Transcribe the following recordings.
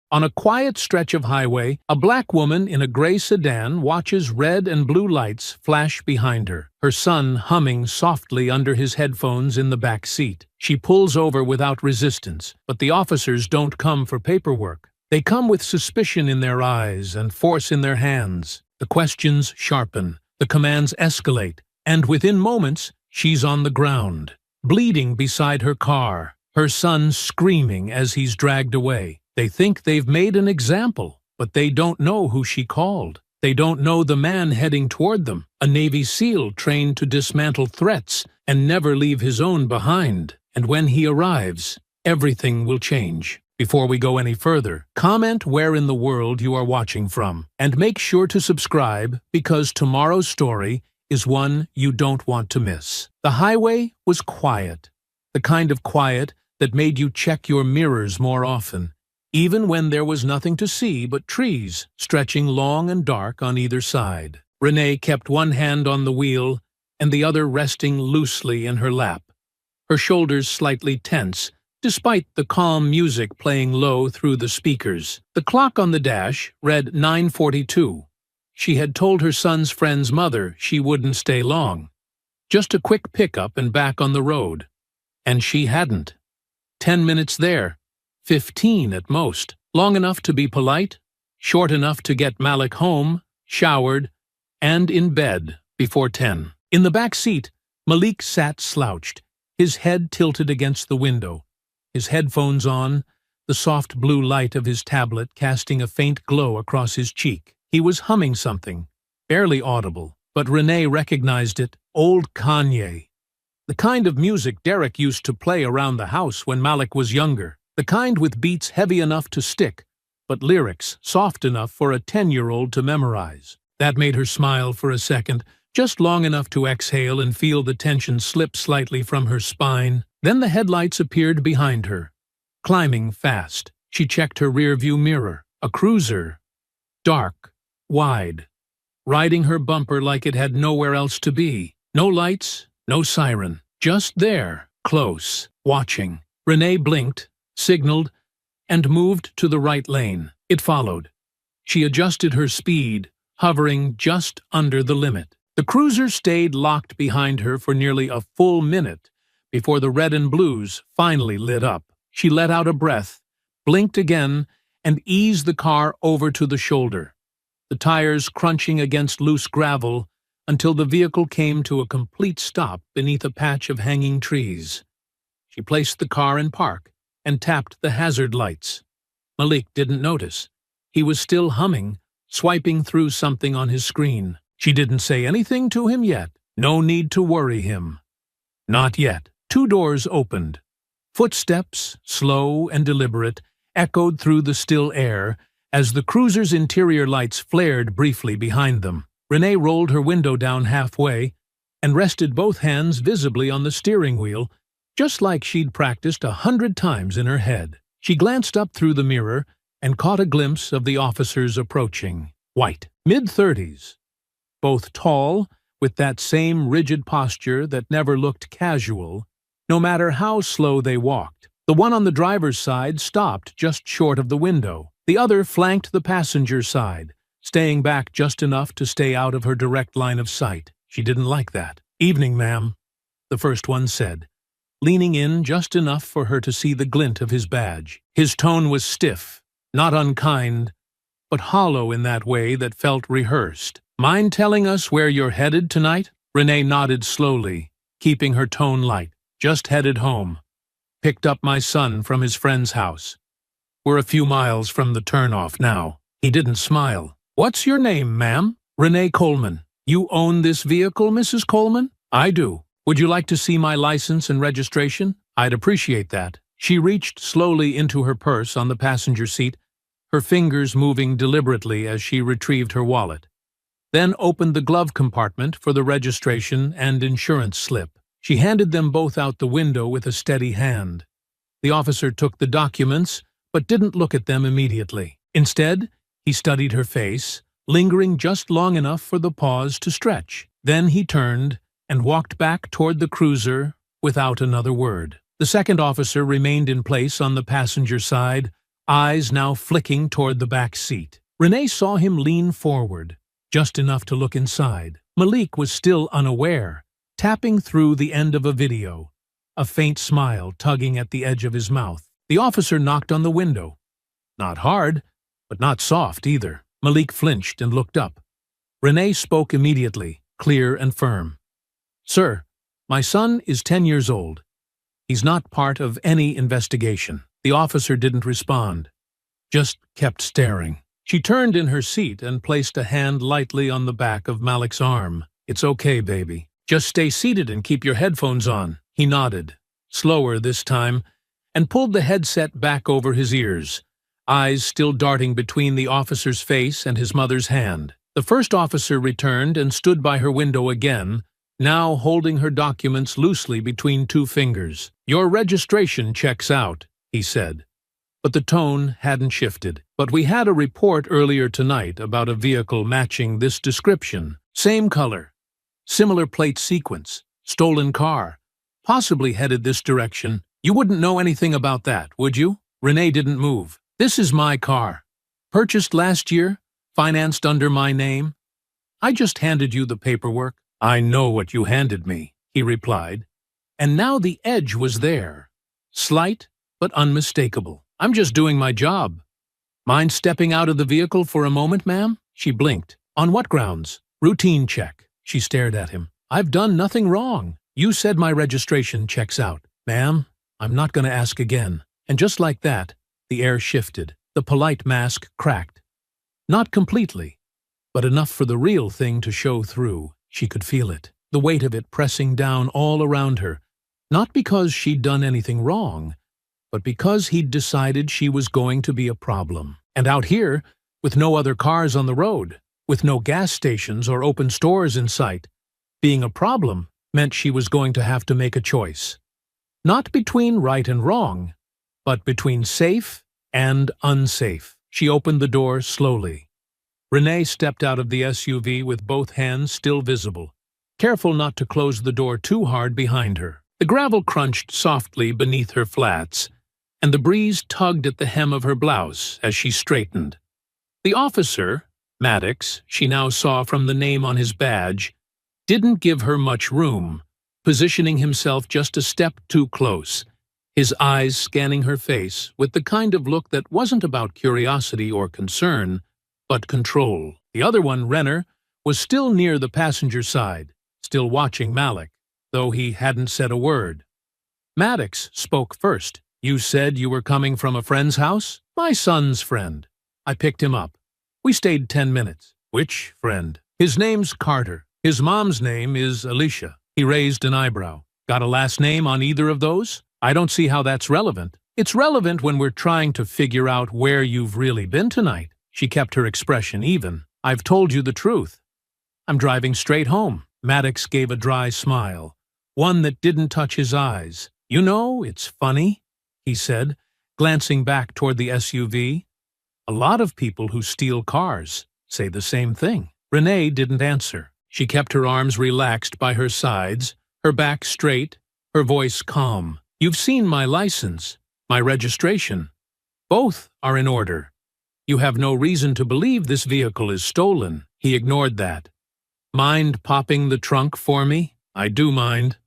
On a quiet stretch of highway, a black woman in a gray sedan watches red and blue lights flash behind her, her son humming softly under his headphones in the back seat. She pulls over without resistance, but the officers don't come for paperwork. They come with suspicion in their eyes and force in their hands. The questions sharpen, the commands escalate, and within moments, she's on the ground, bleeding beside her car, her son screaming as he's dragged away. They think they've made an example, but they don't know who she called. They don't know the man heading toward them, a Navy SEAL trained to dismantle threats and never leave his own behind. And when he arrives, everything will change. Before we go any further, comment where in the world you are watching from, and make sure to subscribe because tomorrow's story is one you don't want to miss. The highway was quiet, the kind of quiet that made you check your mirrors more often, even when there was nothing to see but trees stretching long and dark on either side. Renee kept one hand on the wheel and the other resting loosely in her lap, her shoulders slightly tense, despite the calm music playing low through the speakers. The clock on the dash read 9:42. She had told her son's friend's mother she wouldn't stay long. Just a quick pickup and back on the road. And she hadn't. 10 minutes there. 15 at most. Long enough to be polite, short enough to get Malik home, showered, and in bed before 10. In the back seat, Malik sat slouched, his head tilted against the window, his headphones on, the soft blue light of his tablet casting a faint glow across his cheek. He was humming something, barely audible, but Renee recognized it, old Kanye. The kind of music Derek used to play around the house when Malik was younger. The kind with beats heavy enough to stick, but lyrics soft enough for a 10-year-old to memorize. That made her smile for a second, just long enough to exhale and feel the tension slip slightly from her spine. Then the headlights appeared behind her, climbing fast. She checked her rearview mirror. A cruiser, dark, wide, riding her bumper like it had nowhere else to be. No lights, no siren, just there, close, watching. Renee blinked, signaled, and moved to the right lane. It followed. She adjusted her speed, hovering just under the limit. The cruiser stayed locked behind her for nearly a full minute before the red and blues finally lit up. She let out a breath, blinked again, and eased the car over to the shoulder, the tires crunching against loose gravel until the vehicle came to a complete stop beneath a patch of hanging trees. She placed the car in park and tapped the hazard lights. Malik didn't notice. He was still humming, swiping through something on his screen. She didn't say anything to him yet. No need to worry him. Not yet. 2 doors opened. Footsteps, slow and deliberate, echoed through the still air as the cruiser's interior lights flared briefly behind them. Renee rolled her window down halfway and rested both hands visibly on the steering wheel, just like she'd practiced 100 times in her head. She glanced up through the mirror and caught a glimpse of the officers approaching. White, mid-30s, both tall, with that same rigid posture that never looked casual, no matter how slow they walked. The one on the driver's side stopped just short of the window. The other flanked the passenger side, staying back just enough to stay out of her direct line of sight. She didn't like that. "Evening, ma'am," the first one said, leaning in just enough for her to see the glint of his badge. His tone was stiff, not unkind, but hollow in that way that felt rehearsed. "Mind telling us where you're headed tonight?" Renee nodded slowly, keeping her tone light. "Just headed home. Picked up my son from his friend's house. We're a few miles from the turnoff now." He didn't smile. "What's your name, ma'am?" "Renee Coleman." "You own this vehicle, Mrs. Coleman?" "I do. Would you like to see my license and registration?" "I'd appreciate that." She reached slowly into her purse on the passenger seat, her fingers moving deliberately as she retrieved her wallet, then opened the glove compartment for the registration and insurance slip. She handed them both out the window with a steady hand. The officer took the documents, but didn't look at them immediately. Instead, he studied her face, lingering just long enough for the pause to stretch. Then he turned and walked back toward the cruiser without another word. The second officer remained in place on the passenger side, eyes now flicking toward the back seat. Renee saw him lean forward, just enough to look inside. Malik was still unaware, tapping through the end of a video, a faint smile tugging at the edge of his mouth. The officer knocked on the window. Not hard, but not soft either. Malik flinched and looked up. Renee spoke immediately, clear and firm. "Sir, my son is 10 years old. He's not part of any investigation." The officer didn't respond, just kept staring. She turned in her seat and placed a hand lightly on the back of Malik's arm. "It's okay, baby. Just stay seated and keep your headphones on." He nodded, slower this time, and pulled the headset back over his ears, eyes still darting between the officer's face and his mother's hand. The first officer returned and stood by her window again, now holding her documents loosely between two fingers. "Your registration checks out," he said. But the tone hadn't shifted. "But we had a report earlier tonight about a vehicle matching this description. Same color, similar plate sequence, stolen car, possibly headed this direction. You wouldn't know anything about that, would you?" Renee didn't move. "This is my car. Purchased last year, financed under my name. I just handed you the paperwork." "I know what you handed me," he replied. And now the edge was there, slight but unmistakable. "I'm just doing my job. Mind stepping out of the vehicle for a moment, ma'am?" She blinked. "On what grounds?" "Routine check." She stared at him. "I've done nothing wrong. You said my registration checks out." "Ma'am, I'm not going to ask again." And just like that, the air shifted. The polite mask cracked. Not completely, but enough for the real thing to show through. She could feel it, the weight of it pressing down all around her, not because she'd done anything wrong, but because he'd decided she was going to be a problem. And out here, with no other cars on the road, with no gas stations or open stores in sight, being a problem meant she was going to have to make a choice. Not between right and wrong, but between safe and unsafe. She opened the door slowly. Renee stepped out of the SUV with both hands still visible, careful not to close the door too hard behind her. The gravel crunched softly beneath her flats, and the breeze tugged at the hem of her blouse as she straightened. The officer, Maddox, she now saw from the name on his badge, didn't give her much room, positioning himself just a step too close, his eyes scanning her face with the kind of look that wasn't about curiosity or concern, but control. The other one, Renner, was still near the passenger side, still watching Malik, though he hadn't said a word. Maddox spoke first. "You said you were coming from a friend's house?" "My son's friend. I picked him up. We stayed 10 minutes. "Which friend?" "His name's Carter. His mom's name is Alicia." He raised an eyebrow. "Got a last name on either of those?" "I don't see how that's relevant." "It's relevant when we're trying to figure out where you've really been tonight." She kept her expression even. "I've told you the truth. I'm driving straight home." Maddox gave a dry smile, one that didn't touch his eyes. "You know, it's funny," he said, glancing back toward the SUV. "A lot of people who steal cars say the same thing." Renee didn't answer. She kept her arms relaxed by her sides, her back straight, her voice calm. "You've seen my license, my registration. Both are in order. You have no reason to believe this vehicle is stolen." He ignored that. "Mind popping the trunk for me?" "I do mind."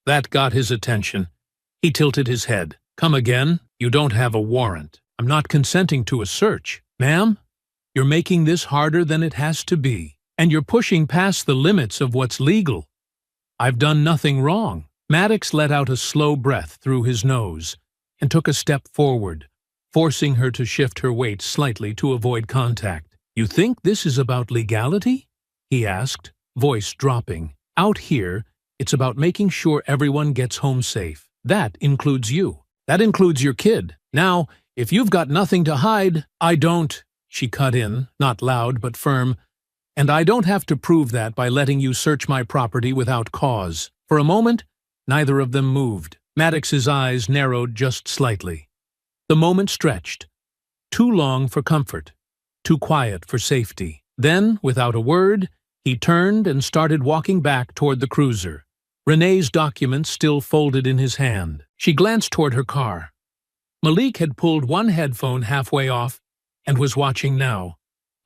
That got his attention. He tilted his head. "Come again? You don't have a warrant. I'm not consenting to a search." "Ma'am, you're making this harder than it has to be, and you're pushing past the limits of what's legal." "I've done nothing wrong." Maddox let out a slow breath through his nose and took a step forward, forcing her to shift her weight slightly to avoid contact. "You think this is about legality?" he asked, voice dropping. "Out here, it's about making sure everyone gets home safe. That includes you. That includes your kid. Now, if you've got nothing to hide—" "I don't," she cut in, not loud but firm, "and I don't have to prove that by letting you search my property without cause." For a moment, neither of them moved. Maddox's eyes narrowed just slightly. The moment stretched. Too long for comfort, too quiet for safety. Then, without a word, he turned and started walking back toward the cruiser, Renee's documents still folded in his hand. She glanced toward her car. Malik had pulled one headphone halfway off and was watching now,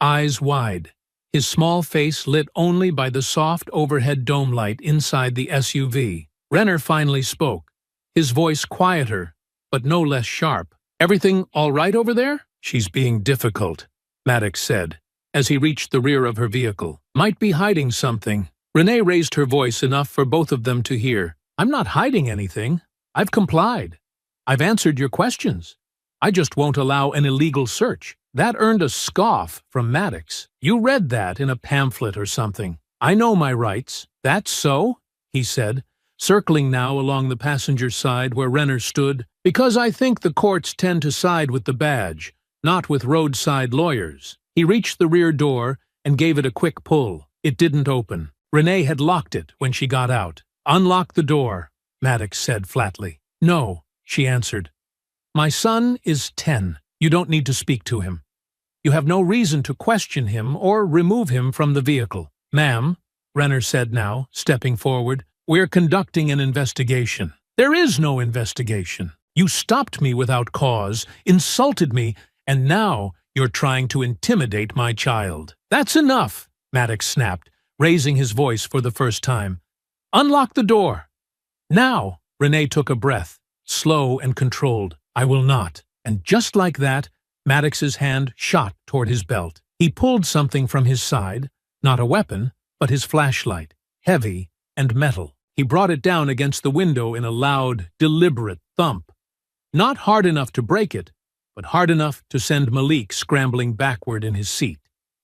eyes wide, his small face lit only by the soft overhead dome light inside the SUV. Renner finally spoke, his voice quieter, but no less sharp. "Everything all right over there?" "She's being difficult," Maddox said, as he reached the rear of her vehicle. "Might be hiding something." Renee raised her voice enough for both of them to hear. "I'm not hiding anything. I've complied. I've answered your questions. I just won't allow an illegal search." That earned a scoff from Maddox. "You read that in a pamphlet or something. I know my rights." "That's so?" he said, circling now along the passenger side where Renner stood. "Because I think the courts tend to side with the badge, not with roadside lawyers." He reached the rear door and gave it a quick pull. It didn't open. Renee had locked it when she got out. "Unlock the door," Maddox said flatly. "No," she answered. "My son is 10. You don't need to speak to him. You have no reason to question him or remove him from the vehicle." "Ma'am," Renner said now, stepping forward, "we're conducting an investigation." "There is no investigation. You stopped me without cause, insulted me, and now you're trying to intimidate my child." "That's enough," Maddox snapped, raising his voice for the first time. "Unlock the door." "Now." Renee took a breath, slow and controlled. "I will not." And just like that, Maddox's hand shot toward his belt. He pulled something from his side, not a weapon, but his flashlight, heavy and metal. He brought it down against the window in a loud, deliberate thump. Not hard enough to break it, but hard enough to send Malik scrambling backward in his seat,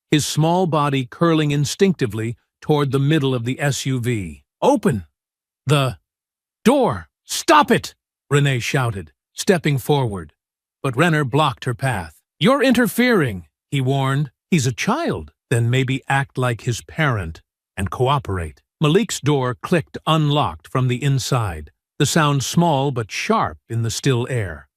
his small body curling instinctively toward the middle of the SUV. "Open the door!" "Stop it!" Renee shouted, stepping forward. But Renner blocked her path. "You're interfering," he warned. "He's a child." "Then maybe act like his parent and cooperate." Malik's door clicked unlocked from the inside, the sound small but sharp in the still air.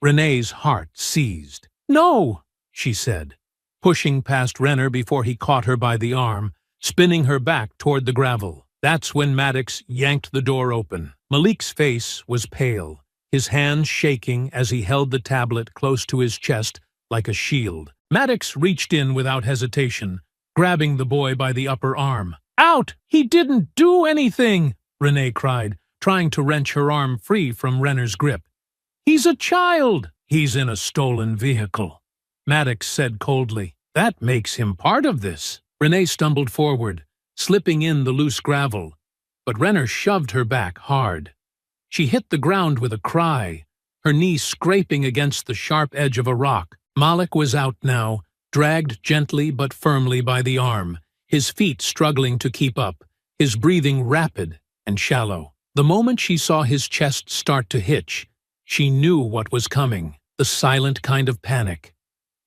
Renee's heart seized. "No," she said, pushing past Renner before he caught her by the arm, spinning her back toward the gravel. That's when Maddox yanked the door open. Malik's face was pale, his hands shaking as he held the tablet close to his chest like a shield. Maddox reached in without hesitation, grabbing the boy by the upper arm. "Out! He didn't do anything!" Renee cried, trying to wrench her arm free from Renner's grip. "He's a child!" "He's in a stolen vehicle," Maddox said coldly. "That makes him part of this." Renee stumbled forward, slipping in the loose gravel, but Renner shoved her back hard. She hit the ground with a cry, her knee scraping against the sharp edge of a rock. Malik was out now, dragged gently but firmly by the arm, his feet struggling to keep up, his breathing rapid and shallow. The moment she saw his chest start to hitch, she knew what was coming, the silent kind of panic.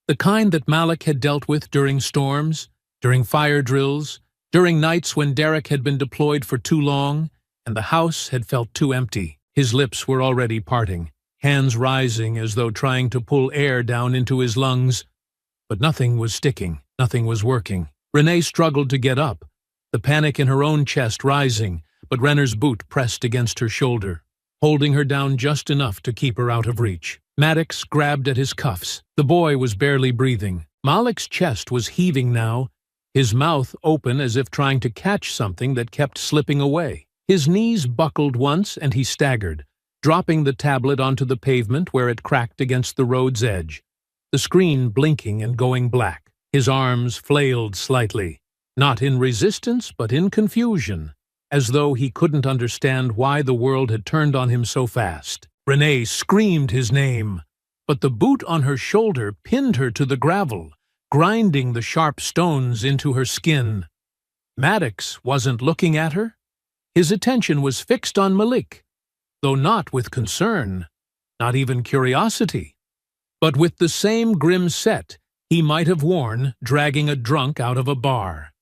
The kind that Malik had dealt with during storms, during fire drills, during nights when Derek had been deployed for too long, and the house had felt too empty. His lips were already parting, hands rising as though trying to pull air down into his lungs. But nothing was sticking, nothing was working. Renee struggled to get up, the panic in her own chest rising, but Renner's boot pressed against her shoulder, holding her down just enough to keep her out of reach. Maddox grabbed at his cuffs. The boy was barely breathing. Malik's chest was heaving now, his mouth open as if trying to catch something that kept slipping away. His knees buckled once and he staggered, dropping the tablet onto the pavement where it cracked against the road's edge, the screen blinking and going black. His arms flailed slightly, not in resistance but in confusion, as though he couldn't understand why the world had turned on him so fast. Renee screamed his name, but the boot on her shoulder pinned her to the gravel, grinding the sharp stones into her skin. Maddox wasn't looking at her. His attention was fixed on Malik, though not with concern, not even curiosity, but with the same grim set he might have worn dragging a drunk out of a bar.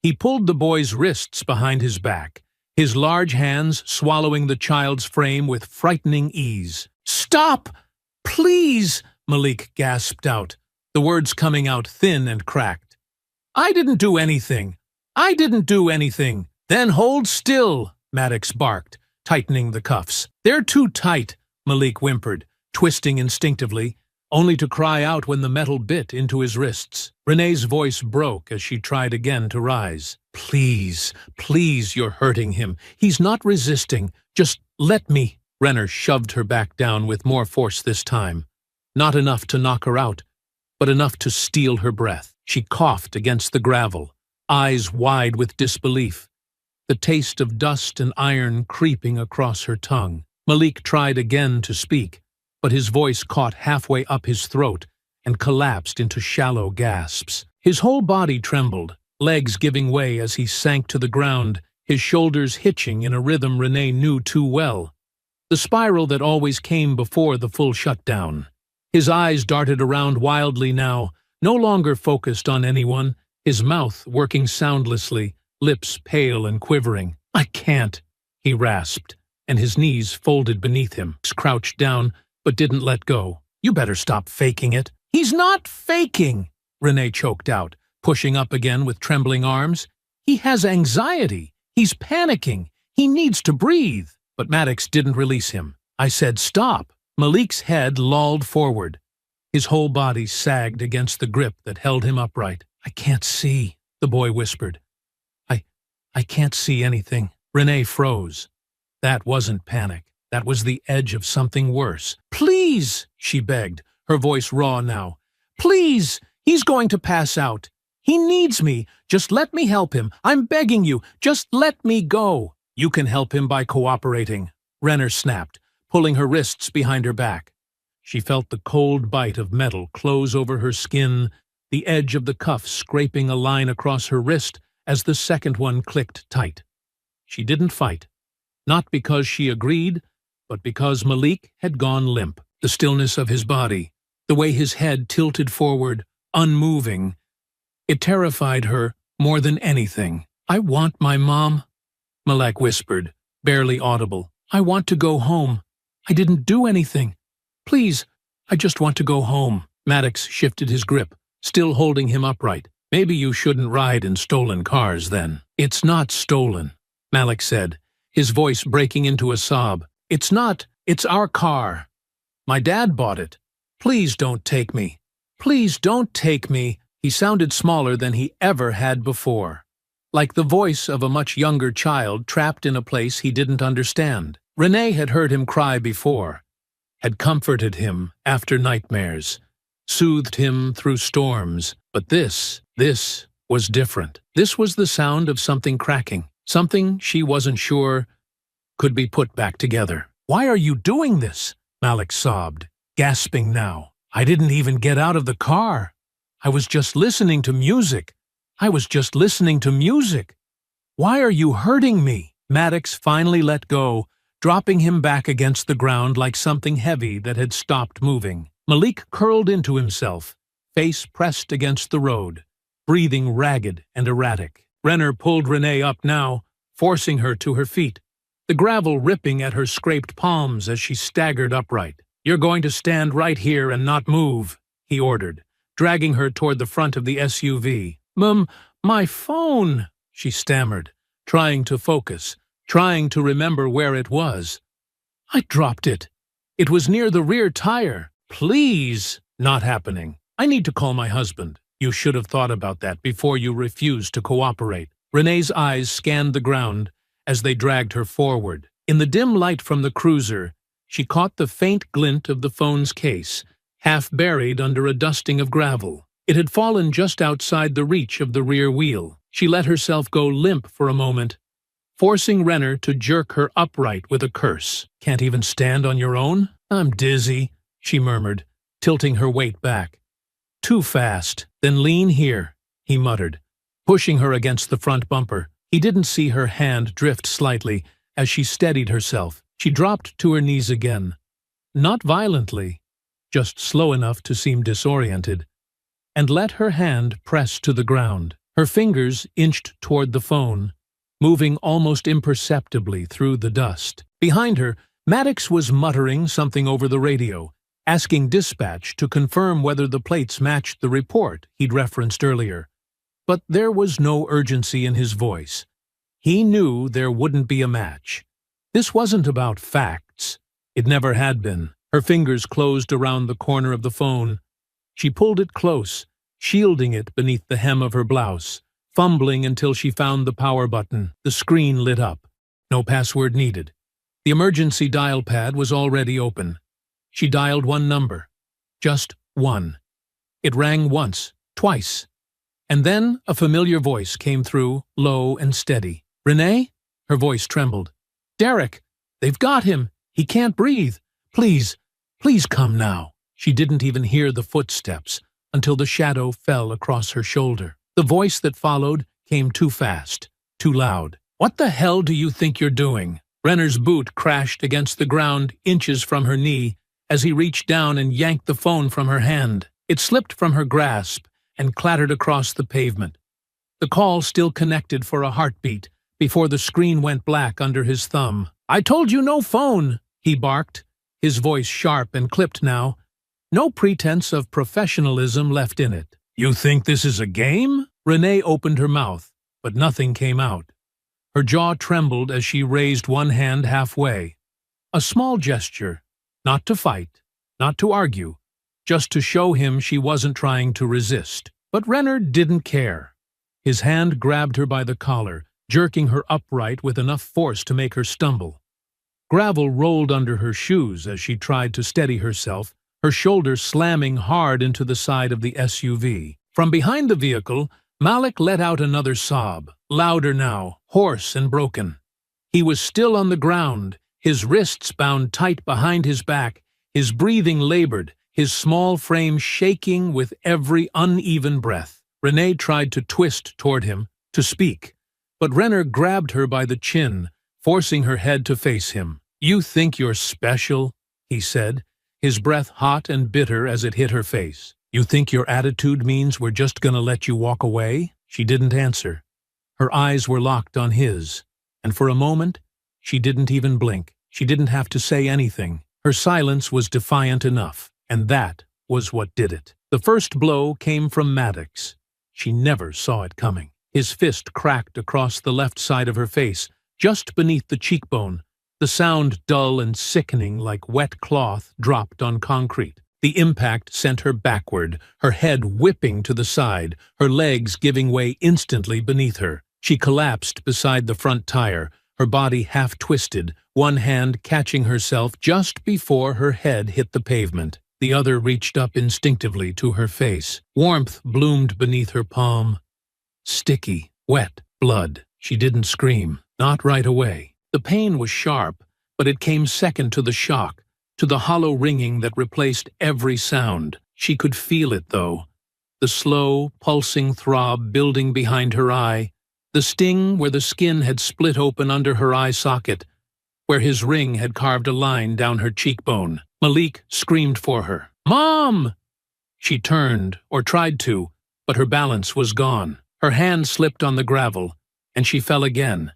He pulled the boy's wrists behind his back, his large hands swallowing the child's frame with frightening ease. "Stop! Please!" Malik gasped out, the words coming out thin and cracked. "I didn't do anything. I didn't do anything." "Then hold still," Maddox barked, tightening the cuffs. "They're too tight," Malik whimpered, twisting instinctively, only to cry out when the metal bit into his wrists. Renee's voice broke as she tried again to rise. "Please, please, you're hurting him. He's not resisting. Just let me." Renner shoved her back down with more force this time. Not enough to knock her out, but enough to steal her breath. She coughed against the gravel, eyes wide with disbelief, the taste of dust and iron creeping across her tongue. Malik tried again to speak, but his voice caught halfway up his throat and collapsed into shallow gasps. His whole body trembled, legs giving way as he sank to the ground, his shoulders hitching in a rhythm Renee knew too well, the spiral that always came before the full shutdown. His eyes darted around wildly now, no longer focused on anyone, his mouth working soundlessly, lips pale and quivering. "I can't," he rasped, and his knees folded beneath him. He crouched down, but didn't let go. "You better stop faking it." "He's not faking," Renee choked out, pushing up again with trembling arms. "He has anxiety. He's panicking. He needs to breathe." But Maddox didn't release him. "I said stop." Malik's head lolled forward. His whole body sagged against the grip that held him upright. "I can't see," the boy whispered. I can't see anything." Renee froze. That wasn't panic. That was the edge of something worse. "Please," she begged, her voice raw now. "Please, he's going to pass out. He needs me. Just let me help him. I'm begging you. Just let me go." "You can help him by cooperating," Renner snapped, pulling her wrists behind her back. She felt the cold bite of metal close over her skin, the edge of the cuff scraping a line across her wrist as the second one clicked tight. She didn't fight, not because she agreed, but because Malik had gone limp. The stillness of his body, the way his head tilted forward, unmoving, it terrified her more than anything. "I want my mom," Malak whispered, barely audible. "I want to go home. I didn't do anything. Please, I just want to go home." Maddox shifted his grip, still holding him upright. "Maybe you shouldn't ride in stolen cars, then." "It's not stolen," Malik said, his voice breaking into a sob. "It's not. It's our car. My dad bought it. Please don't take me. Please don't take me." He sounded smaller than he ever had before, like the voice of a much younger child trapped in a place he didn't understand. Renee had heard him cry before, had comforted him after nightmares, soothed him through storms, but this was different. This was the sound of something cracking, something she wasn't sure could be put back together. "Why are you doing this?" Malik sobbed, gasping now. "I didn't even get out of the car. I was just listening to music. I was just listening to music. Why are you hurting me?" Maddox finally let go, dropping him back against the ground like something heavy that had stopped moving. Malik curled into himself, face pressed against the road, breathing ragged and erratic. Renner pulled Renee up now, forcing her to her feet, the gravel ripping at her scraped palms as she staggered upright. "You're going to stand right here and not move," he ordered, dragging her toward the front of the SUV. My phone," she stammered, trying to focus, trying to remember where it was. "I dropped it. It was near the rear tire. Please." "Not happening. I need to call my husband." "You should have thought about that before you refused to cooperate." Renee's eyes scanned the ground as they dragged her forward. In the dim light from the cruiser, she caught the faint glint of the phone's case, half buried under a dusting of gravel. It had fallen just outside the reach of the rear wheel. She let herself go limp for a moment, forcing Renner to jerk her upright with a curse. "Can't even stand on your own?" "I'm dizzy," she murmured, tilting her weight back. "Too fast. Then lean here," he muttered, pushing her against the front bumper. He didn't see her hand drift slightly as she steadied herself. She dropped to her knees again. Not violently, just slow enough to seem disoriented, and let her hand press to the ground. Her fingers inched toward the phone, moving almost imperceptibly through the dust. Behind her, Maddox was muttering something over the radio, asking dispatch to confirm whether the plates matched the report he'd referenced earlier. But there was no urgency in his voice. He knew there wouldn't be a match. This wasn't about facts. It never had been. Her fingers closed around the corner of the phone. She pulled it close, shielding it beneath the hem of her blouse, fumbling until she found the power button. The screen lit up. No password needed. The emergency dial pad was already open. She dialed one number. Just one. It rang once, twice. And then a familiar voice came through, low and steady. "Renee?" Her voice trembled. "Derek! They've got him! He can't breathe! Please, please come now!" She didn't even hear the footsteps until the shadow fell across her shoulder. The voice that followed came too fast, too loud. "What the hell do you think you're doing?" Renner's boot crashed against the ground inches from her knee as he reached down and yanked the phone from her hand. It slipped from her grasp and clattered across the pavement. The call still connected for a heartbeat before the screen went black under his thumb. "I told you no phone," he barked, his voice sharp and clipped now. No pretense of professionalism left in it. "You think this is a game?" Renee opened her mouth, but nothing came out. Her jaw trembled as she raised one hand halfway. A small gesture, not to fight, not to argue, just to show him she wasn't trying to resist. But Renner didn't care. His hand grabbed her by the collar, jerking her upright with enough force to make her stumble. Gravel rolled under her shoes as she tried to steady herself, her shoulder slamming hard into the side of the SUV. From behind the vehicle, Malik let out another sob, louder now, hoarse and broken. He was still on the ground, his wrists bound tight behind his back, his breathing labored, his small frame shaking with every uneven breath. Renee tried to twist toward him, to speak, but Renner grabbed her by the chin, forcing her head to face him. "You think you're special?" he said, his breath hot and bitter as it hit her face. "You think your attitude means we're just gonna let you walk away?" She didn't answer. Her eyes were locked on his, and for a moment, she didn't even blink. She didn't have to say anything. Her silence was defiant enough, and that was what did it. The first blow came from Maddox. She never saw it coming. His fist cracked across the left side of her face, just beneath the cheekbone. The sound, dull and sickening like wet cloth, dropped on concrete. The impact sent her backward, her head whipping to the side, her legs giving way instantly beneath her. She collapsed beside the front tire, her body half-twisted, one hand catching herself just before her head hit the pavement. The other reached up instinctively to her face. Warmth bloomed beneath her palm. Sticky, wet, blood. She didn't scream, not right away. The pain was sharp, but it came second to the shock, to the hollow ringing that replaced every sound. She could feel it, though. The slow, pulsing throb building behind her eye, the sting where the skin had split open under her eye socket, where his ring had carved a line down her cheekbone. Malik screamed for her. "Mom!" She turned, or tried to, but her balance was gone. Her hand slipped on the gravel, and she fell again.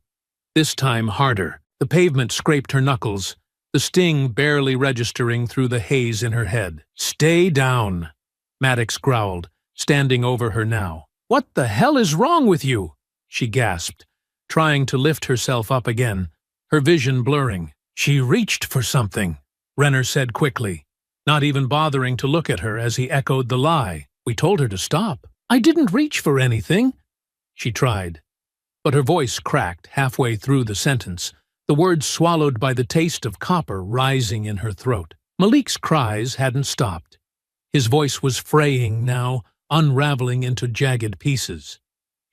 This time harder. The pavement scraped her knuckles, the sting barely registering through the haze in her head. "Stay down," Maddox growled, standing over her now. "What the hell is wrong with you?" she gasped, trying to lift herself up again, her vision blurring. "She reached for something," Renner said quickly, not even bothering to look at her as he echoed the lie. "We told her to stop." "I didn't reach for anything," she tried. But her voice cracked halfway through the sentence, the words swallowed by the taste of copper rising in her throat. Malik's cries hadn't stopped. His voice was fraying now, unraveling into jagged pieces.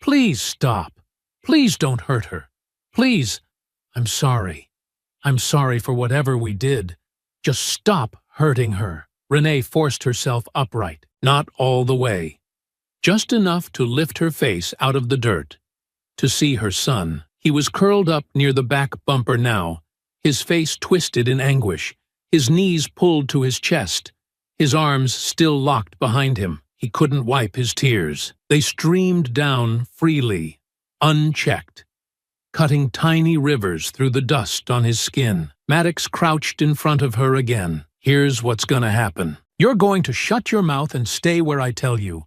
"Please stop. Please don't hurt her. Please. I'm sorry. I'm sorry for whatever we did. Just stop hurting her." Renee forced herself upright, not all the way. Just enough to lift her face out of the dirt, to see her son. He was curled up near the back bumper now, his face twisted in anguish, his knees pulled to his chest, his arms still locked behind him. He couldn't wipe his tears. They streamed down freely, unchecked, cutting tiny rivers through the dust on his skin. Maddox crouched in front of her again. "Here's what's gonna happen. You're going to shut your mouth and stay where I tell you.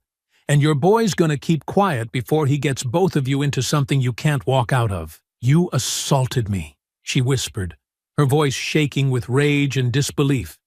And your boy's gonna keep quiet before he gets both of you into something you can't walk out of." "You assaulted me," she whispered, her voice shaking with rage and disbelief.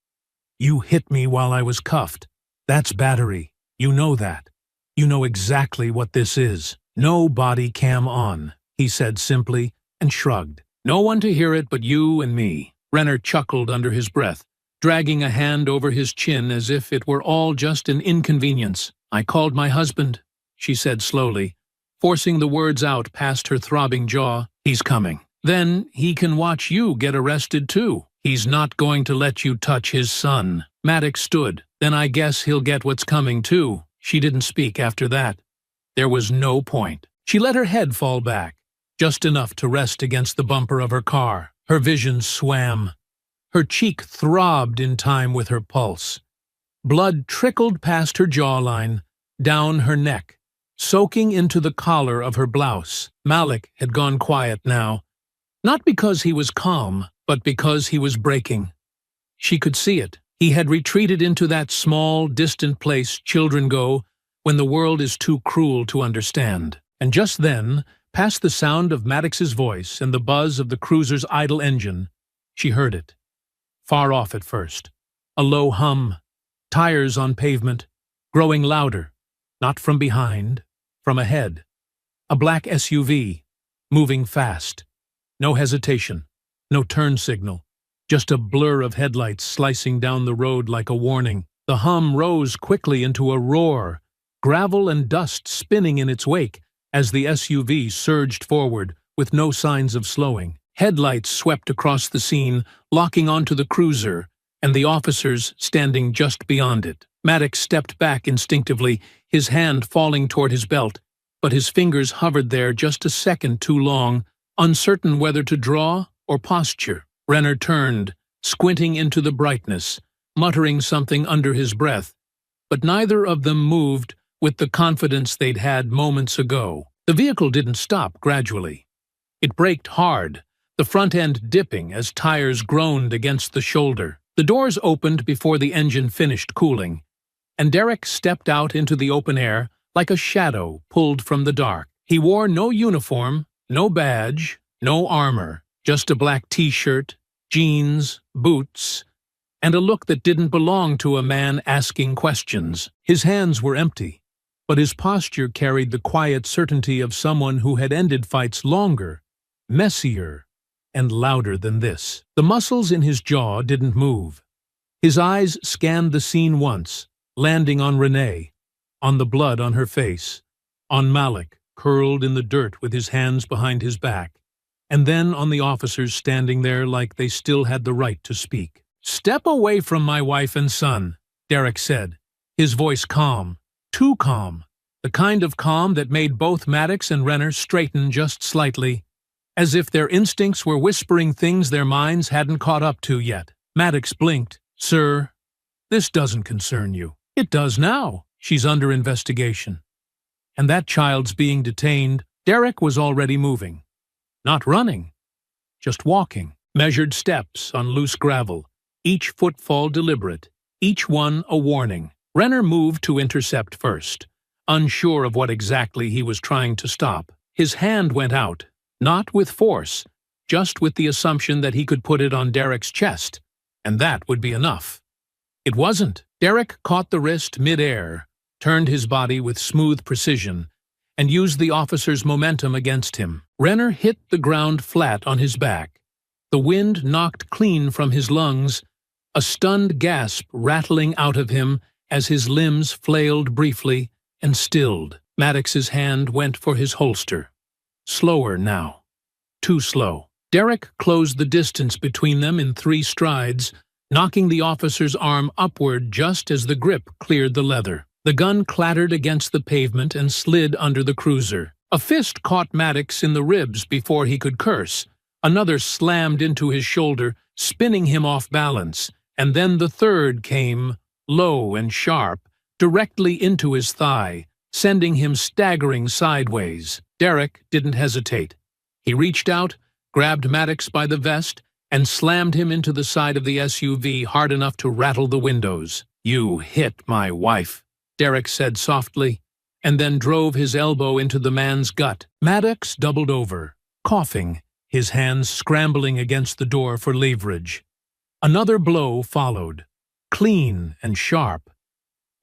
You hit me while I was cuffed. That's battery. You know that. You know exactly what this is. No body cam on, he said simply, and shrugged. No one to hear it but you and me. Renner chuckled under his breath, dragging a hand over his chin as if it were all just an inconvenience. I called my husband, she said slowly, forcing the words out past her throbbing jaw. He's coming. Then he can watch you get arrested too. He's not going to let you touch his son. Maddox stood. Then I guess he'll get what's coming too. She didn't speak after that. There was no point. She let her head fall back, just enough to rest against the bumper of her car. Her vision swam. Her cheek throbbed in time with her pulse. Blood trickled past her jawline, down her neck, soaking into the collar of her blouse. Malik had gone quiet now, not because he was calm, but because he was breaking. She could see it. He had retreated into that small, distant place children go when the world is too cruel to understand. And just then, past the sound of Maddox's voice and the buzz of the cruiser's idle engine, she heard it. Far off at first. A low hum. Tires on pavement, growing louder. Not from behind, from ahead. A black SUV, moving fast. No hesitation, no turn signal. Just a blur of headlights slicing down the road like a warning. The hum rose quickly into a roar, gravel and dust spinning in its wake as the SUV surged forward with no signs of slowing. Headlights swept across the scene, locking onto the cruiser and the officers standing just beyond it. Maddox stepped back instinctively, his hand falling toward his belt, but his fingers hovered there just a second too long, uncertain whether to draw or posture. Renner turned, squinting into the brightness, muttering something under his breath, but neither of them moved with the confidence they'd had moments ago. The vehicle didn't stop gradually. It braked hard, the front end dipping as tires groaned against the shoulder. The doors opened before the engine finished cooling, and Derek stepped out into the open air like a shadow pulled from the dark. He wore no uniform, no badge, no armor, just a black t-shirt, jeans, boots, and a look that didn't belong to a man asking questions. His hands were empty, but his posture carried the quiet certainty of someone who had ended fights longer, messier, and louder than this. The muscles in his jaw didn't move. His eyes scanned the scene once, landing on Renee, on the blood on her face, on Malik, curled in the dirt with his hands behind his back, and then on the officers standing there like they still had the right to speak. "Step away from my wife and son," Derek said, his voice calm, too calm, the kind of calm that made both Maddox and Renner straighten just slightly, as if their instincts were whispering things their minds hadn't caught up to yet. Maddox blinked. "Sir, this doesn't concern you." "It does now. She's under investigation. And that child's being detained." Derek was already moving. Not running, just walking. Measured steps on loose gravel, each footfall deliberate, each one a warning. Renner moved to intercept first, unsure of what exactly he was trying to stop. His hand went out, not with force, just with the assumption that he could put it on Derek's chest, and that would be enough. It wasn't. Derek caught the wrist mid-air, turned his body with smooth precision, and used the officer's momentum against him. Renner hit the ground flat on his back. The wind knocked clean from his lungs, a stunned gasp rattling out of him as his limbs flailed briefly and stilled. Maddox's hand went for his holster. Slower now. Too slow. Derek closed the distance between them in 3 strides, knocking the officer's arm upward just as the grip cleared the leather. The gun clattered against the pavement and slid under the cruiser. A fist caught Maddox in the ribs before he could curse. Another slammed into his shoulder, spinning him off balance, and then the third came, low and sharp, directly into his thigh, sending him staggering sideways. Derek didn't hesitate. He reached out, grabbed Maddox by the vest, and slammed him into the side of the SUV hard enough to rattle the windows. "You hit my wife," Derek said softly, and then drove his elbow into the man's gut. Maddox doubled over, coughing, his hands scrambling against the door for leverage. Another blow followed, clean and sharp.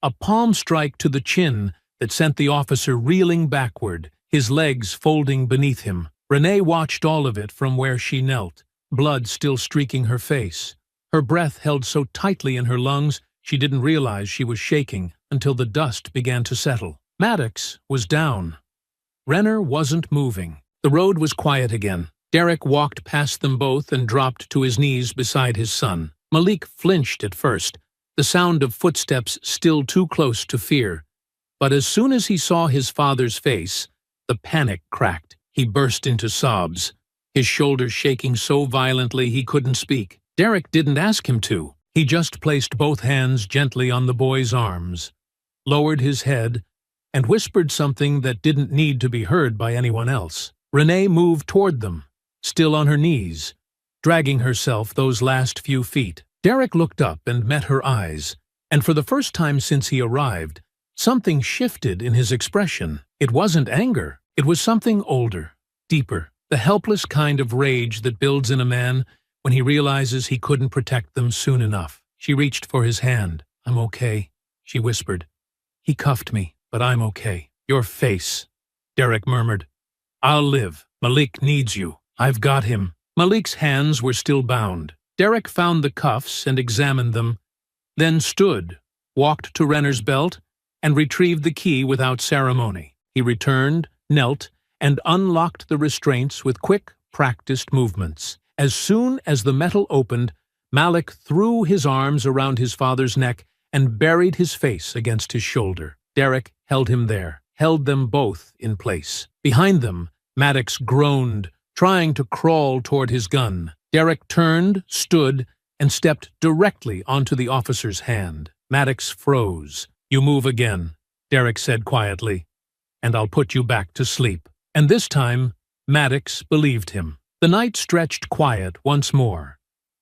A palm strike to the chin that sent the officer reeling backward, his legs folding beneath him. Renee watched all of it from where she knelt, blood still streaking her face. Her breath held so tightly in her lungs she didn't realize she was shaking until the dust began to settle. Maddox was down. Renner wasn't moving. The road was quiet again. Derek walked past them both and dropped to his knees beside his son. Malik flinched at first, the sound of footsteps still too close to fear. But as soon as he saw his father's face, the panic cracked. He burst into sobs, his shoulders shaking so violently he couldn't speak. Derek didn't ask him to. He just placed both hands gently on the boy's arms, lowered his head, and whispered something that didn't need to be heard by anyone else. Renee moved toward them, still on her knees, dragging herself those last few feet. Derek looked up and met her eyes, and for the first time since he arrived, something shifted in his expression. It wasn't anger. It was something older, deeper, the helpless kind of rage that builds in a man when he realizes he couldn't protect them soon enough. She reached for his hand. "I'm okay," she whispered. "He cuffed me, but I'm okay." "Your face," Derek murmured. "I'll live. Malik needs you. I've got him." Malik's hands were still bound. Derek found the cuffs and examined them, then stood, walked to Renner's belt, and retrieved the key without ceremony. He returned, knelt, and unlocked the restraints with quick, practiced movements. As soon as the metal opened, Malik threw his arms around his father's neck and buried his face against his shoulder. Derek held him there, held them both in place. Behind them, Maddox groaned, trying to crawl toward his gun. Derek turned, stood, and stepped directly onto the officer's hand. Maddox froze. "You move again," Derek said quietly, "and I'll put you back to sleep." And this time, Maddox believed him. The night stretched quiet once more.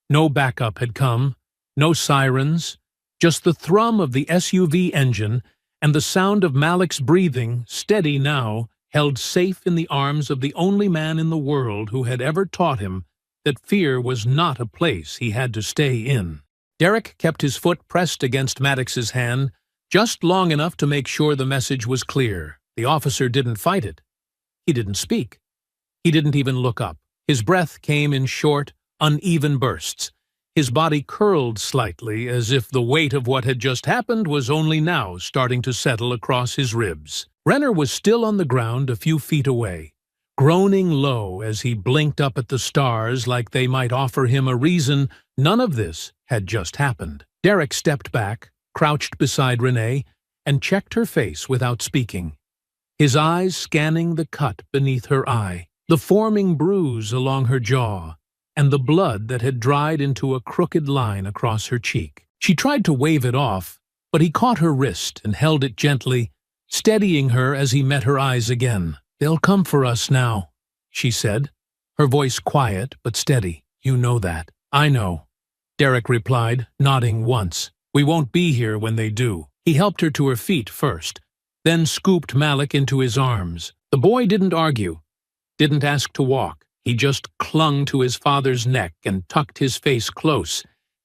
No backup had come, no sirens, just the thrum of the SUV engine and the sound of Malik's breathing, steady now, held safe in the arms of the only man in the world who had ever taught him that fear was not a place he had to stay in. Derek kept his foot pressed against Maddox's hand, just long enough to make sure the message was clear. The officer didn't fight it. He didn't speak. He didn't even look up. His breath came in short, uneven bursts. His body curled slightly, as if the weight of what had just happened was only now starting to settle across his ribs. Renner was still on the ground a few feet away, groaning low as he blinked up at the stars like they might offer him a reason none of this had just happened. Derek stepped back, crouched beside Renee, and checked her face without speaking, his eyes scanning the cut beneath her eye, the forming bruise along her jaw, and the blood that had dried into a crooked line across her cheek. She tried to wave it off, but he caught her wrist and held it gently, steadying her as he met her eyes again. "They'll come for us now," she said, her voice quiet but steady. "You know that." "I know," Derek replied, nodding once. "We won't be here when they do." He helped her to her feet first, then scooped Malik into his arms. The boy didn't argue, didn't ask to walk. He just clung to his father's neck and tucked his face close,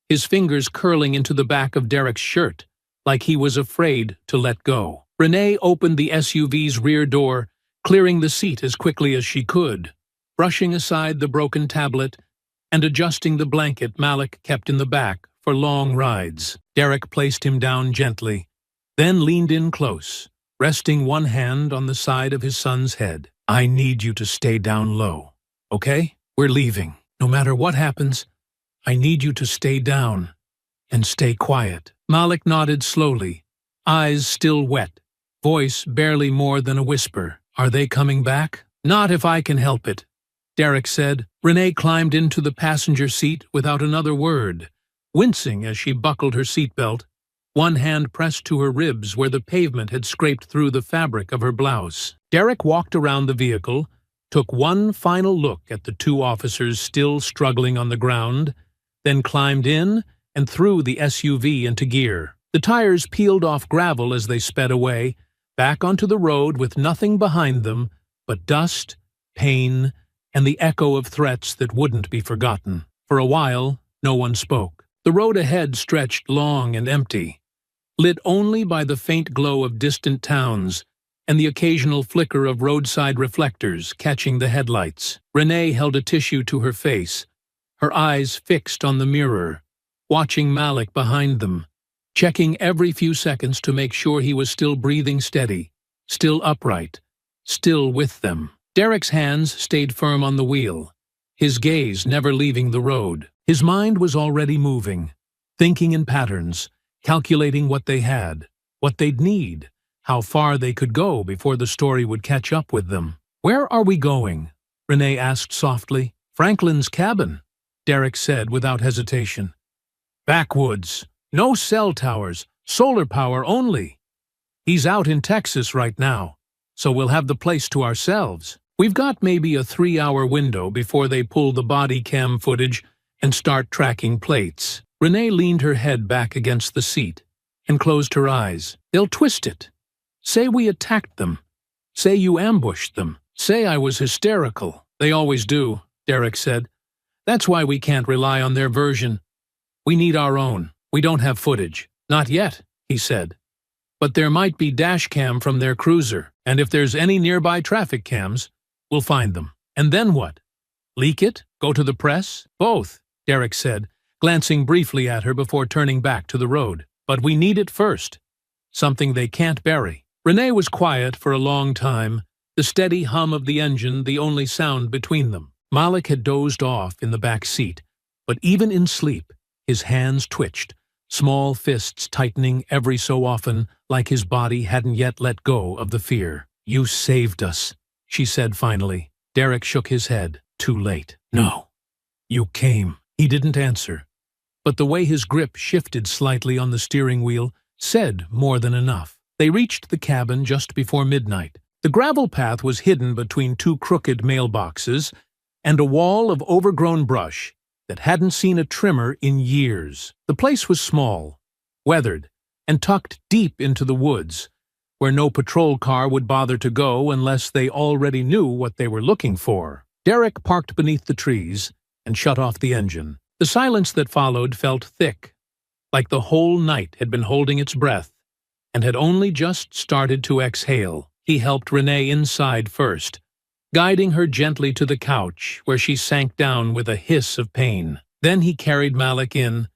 his fingers curling into the back of Derek's shirt, like he was afraid to let go. Renee opened the SUV's rear door, clearing the seat as quickly as she could, brushing aside the broken tablet and adjusting the blanket Malik kept in the back for long rides. Derek placed him down gently, then leaned in close, resting one hand on the side of his son's head. "I need you to stay down low, okay? We're leaving. No matter what happens, I need you to stay down and stay quiet." Malik nodded slowly, eyes still wet, voice barely more than a whisper. "Are they coming back?" "Not if I can help it," Derek said. Renee climbed into the passenger seat without another word, wincing as she buckled her seatbelt, one hand pressed to her ribs where the pavement had scraped through the fabric of her blouse. Derek walked around the vehicle, took one final look at the two officers still struggling on the ground, then climbed in and threw the SUV into gear. The tires peeled off gravel as they sped away, back onto the road with nothing behind them but dust, pain, and the echo of threats that wouldn't be forgotten. For a while, no one spoke. The road ahead stretched long and empty, lit only by the faint glow of distant towns and the occasional flicker of roadside reflectors catching the headlights. Renee held a tissue to her face, her eyes fixed on the mirror, watching Malik behind them, checking every few seconds to make sure he was still breathing steady, still upright, still with them. Derek's hands stayed firm on the wheel, his gaze never leaving the road. His mind was already moving, thinking in patterns, calculating what they had, what they'd need, how far they could go before the story would catch up with them. "Where are we going?" Renee asked softly. "Franklin's cabin," Derek said without hesitation. "Backwoods. No cell towers. Solar power only. He's out in Texas right now, so we'll have the place to ourselves. We've got maybe a 3-hour window before they pull the body cam footage and start tracking plates." Renee leaned her head back against the seat and closed her eyes. "They'll twist it. Say we attacked them. Say you ambushed them. Say I was hysterical." "They always do," Derek said. "That's why we can't rely on their version. We need our own. We don't have footage." "Not yet," he said. "But there might be dash cam from their cruiser, and if there's any nearby traffic cams, we'll find them." "And then what? Leak it? Go to the press?" "Both," Derek said, glancing briefly at her before turning back to the road. "But we need it first. Something they can't bury." Renee was quiet for a long time, the steady hum of the engine the only sound between them. Malik had dozed off in the back seat, but even in sleep, his hands twitched, small fists tightening every so often like his body hadn't yet let go of the fear. "You saved us," she said finally. Derek shook his head. "Too late." "No. You came." He didn't answer, but the way his grip shifted slightly on the steering wheel said more than enough. They reached the cabin just before midnight. The gravel path was hidden between 2 crooked mailboxes and a wall of overgrown brush that hadn't seen a trimmer in years. The place was small, weathered, and tucked deep into the woods, where no patrol car would bother to go unless they already knew what they were looking for. Derek parked beneath the trees and shut off the engine. The silence that followed felt thick, like the whole night had been holding its breath and had only just started to exhale. He helped Renee inside first, guiding her gently to the couch, where she sank down with a hiss of pain. Then he carried Malik in,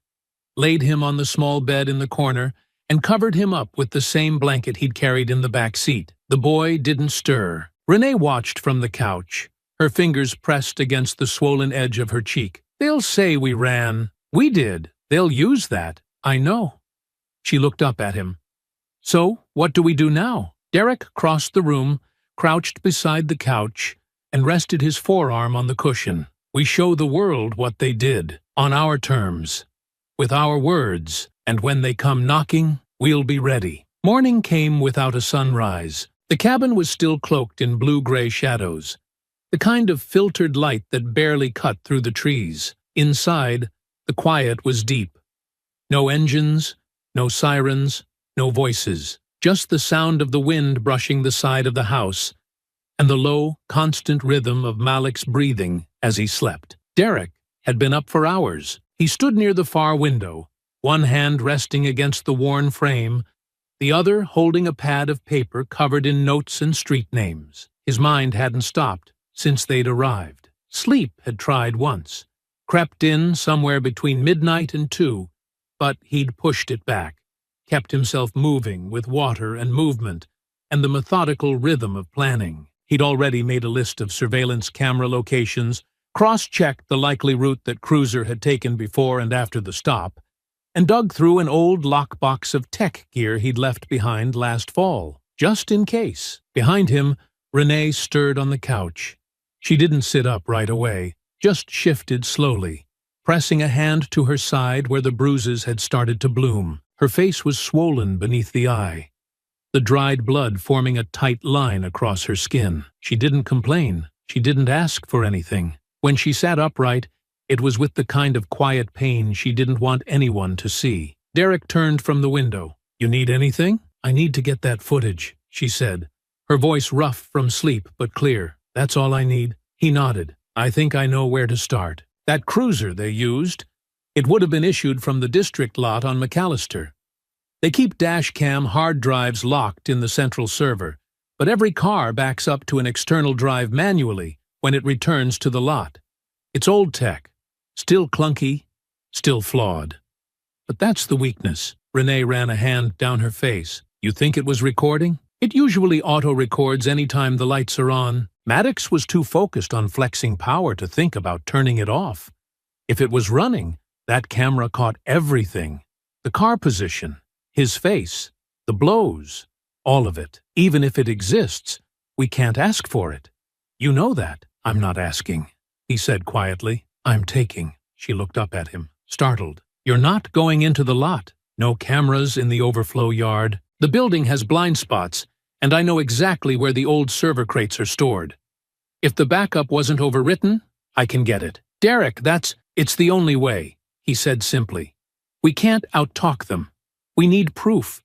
laid him on the small bed in the corner, and covered him up with the same blanket he'd carried in the back seat. The boy didn't stir. Renee watched from the couch, her fingers pressed against the swollen edge of her cheek. "They'll say we ran. We did. They'll use that. I know." She looked up at him. "So, what do we do now?" Derek crossed the room, crouched beside the couch, and rested his forearm on the cushion. "We show the world what they did, on our terms, with our words, and when they come knocking, we'll be ready." Morning came without a sunrise. The cabin was still cloaked in blue-gray shadows, the kind of filtered light that barely cut through the trees. Inside, the quiet was deep. No engines, no sirens, no voices, just the sound of the wind brushing the side of the house and the low, constant rhythm of Malik's breathing as he slept. Derek had been up for hours. He stood near the far window, one hand resting against the worn frame, the other holding a pad of paper covered in notes and street names. His mind hadn't stopped since they'd arrived. Sleep had tried once, crept in somewhere between midnight and 2, but he'd pushed it back, kept himself moving with water and movement and the methodical rhythm of planning. He'd already made a list of surveillance camera locations, cross-checked the likely route that Cruiser had taken before and after the stop, and dug through an old lockbox of tech gear he'd left behind last fall, just in case. Behind him, Renee stirred on the couch. She didn't sit up right away, just shifted slowly, pressing a hand to her side where the bruises had started to bloom. Her face was swollen beneath the eye, the dried blood forming a tight line across her skin. She didn't complain. She didn't ask for anything. When she sat upright, it was with the kind of quiet pain she didn't want anyone to see. Derek turned from the window. "You need anything?" "I need to get that footage," she said, her voice rough from sleep but clear. "That's all I need." He nodded. "I think I know where to start. That cruiser they used, It would have been issued from the district lot on McAllister. They keep dashcam hard drives locked in the central server, but every car backs up to an external drive manually when it returns to the lot. It's old tech, still clunky, still flawed. But that's the weakness. Renee ran a hand down her face. You think it was recording? It usually auto-records any time the lights are on. Maddox was too focused on flexing power to think about turning it off. If it was running, that camera caught everything. The car position, his face, the blows, all of it. Even if it exists, we can't ask for it. You know that. I'm not asking, he said quietly. I'm taking. She looked up at him, startled. You're not going into the lot. No cameras in the overflow yard. The building has blind spots, and I know exactly where the old server crates are stored. If the backup wasn't overwritten, I can get it. Derek, it's the only way, he said simply. We can't out-talk them. We need proof.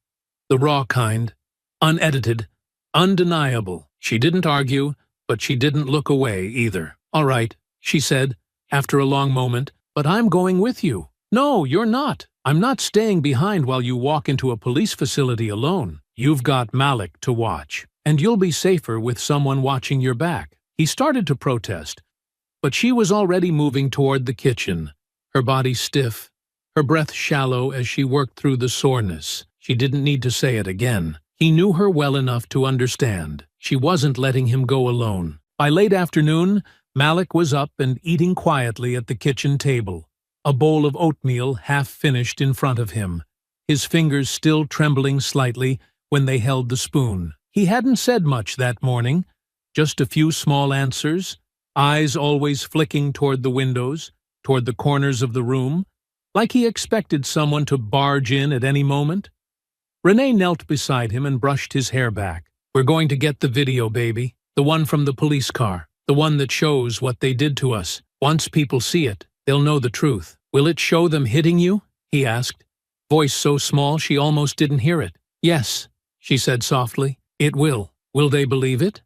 The raw kind. Unedited. Undeniable. She didn't argue, but she didn't look away either. All right, she said, after a long moment, but I'm going with you. No, you're not. I'm not staying behind while you walk into a police facility alone. You've got Malik to watch, and you'll be safer with someone watching your back. He started to protest, but she was already moving toward the kitchen, her body stiff, her breath shallow as she worked through the soreness. She didn't need to say it again. He knew her well enough to understand. She wasn't letting him go alone. By late afternoon, Malik was up and eating quietly at the kitchen table, a bowl of oatmeal half-finished in front of him, his fingers still trembling slightly when they held the spoon. He hadn't said much that morning, just a few small answers, eyes always flicking toward the windows, toward the corners of the room, like he expected someone to barge in at any moment. Renee knelt beside him and brushed his hair back. We're going to get the video, baby. The one from the police car. The one that shows what they did to us. Once people see it, they'll know the truth. Will it show them hitting you? He asked, voice so small she almost didn't hear it. Yes, she said softly. It will. Will they believe it?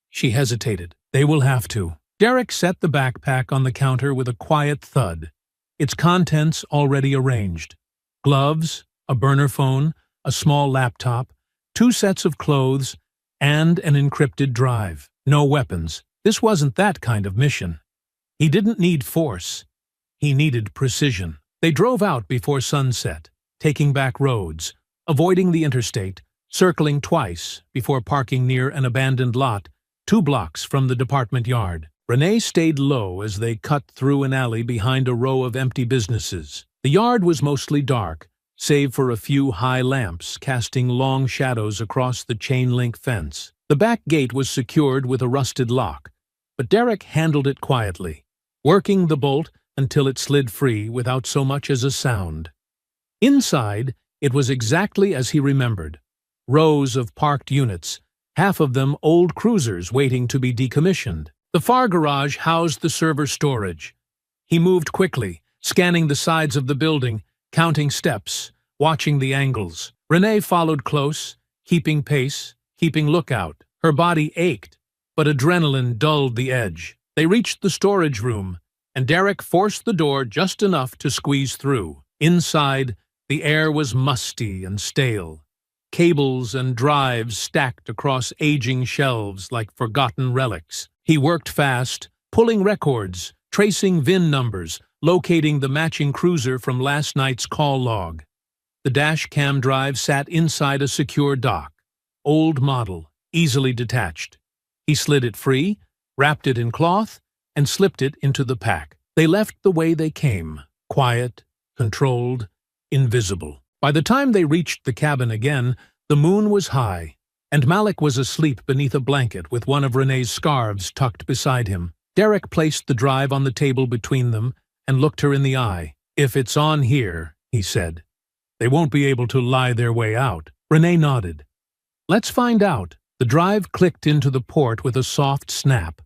She hesitated. They will have to. Derek set the backpack on the counter with a quiet thud, its contents already arranged. Gloves, a burner phone, a small laptop, 2 sets of clothes, and an encrypted drive. No weapons. This wasn't that kind of mission. He didn't need force. He needed precision. They drove out before sunset, taking back roads, avoiding the interstate, circling twice before parking near an abandoned lot 2 blocks from the department yard. Renee stayed low as they cut through an alley behind a row of empty businesses. The yard was mostly dark, save for a few high lamps casting long shadows across the chain-link fence. The back gate was secured with a rusted lock, but Derek handled it quietly, working the bolt until it slid free without so much as a sound. Inside, it was exactly as he remembered. Rows of parked units, half of them old cruisers waiting to be decommissioned. The far garage housed the server storage. He moved quickly, scanning the sides of the building, counting steps, watching the angles. Renee followed close, keeping pace, keeping lookout. Her body ached, but adrenaline dulled the edge. They reached the storage room, and Derek forced the door just enough to squeeze through. Inside, the air was musty and stale. Cables and drives stacked across aging shelves like forgotten relics. He worked fast, pulling records, tracing VIN numbers, locating the matching cruiser from last night's call log. The dash cam drive sat inside a secure dock. Old model, easily detached. He slid it free, wrapped it in cloth, and slipped it into the pack. They left the way they came, quiet, controlled, invisible. By the time they reached the cabin again, the moon was high, and Malik was asleep beneath a blanket with one of Renee's scarves tucked beside him. Derek placed the drive on the table between them and looked her in the eye. If it's on here, he said, they won't be able to lie their way out. Renee nodded. Let's find out. The drive clicked into the port with a soft snap.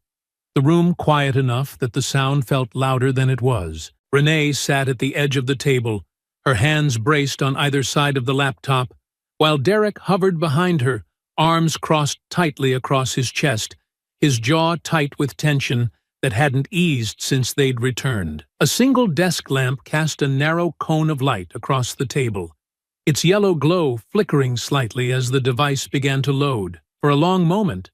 The room quiet enough that the sound felt louder than it was. Renee sat at the edge of the table, her hands braced on either side of the laptop, while Derek hovered behind her, arms crossed tightly across his chest, his jaw tight with tension that hadn't eased since they'd returned. A single desk lamp cast a narrow cone of light across the table, its yellow glow flickering slightly as the device began to load. For a long moment,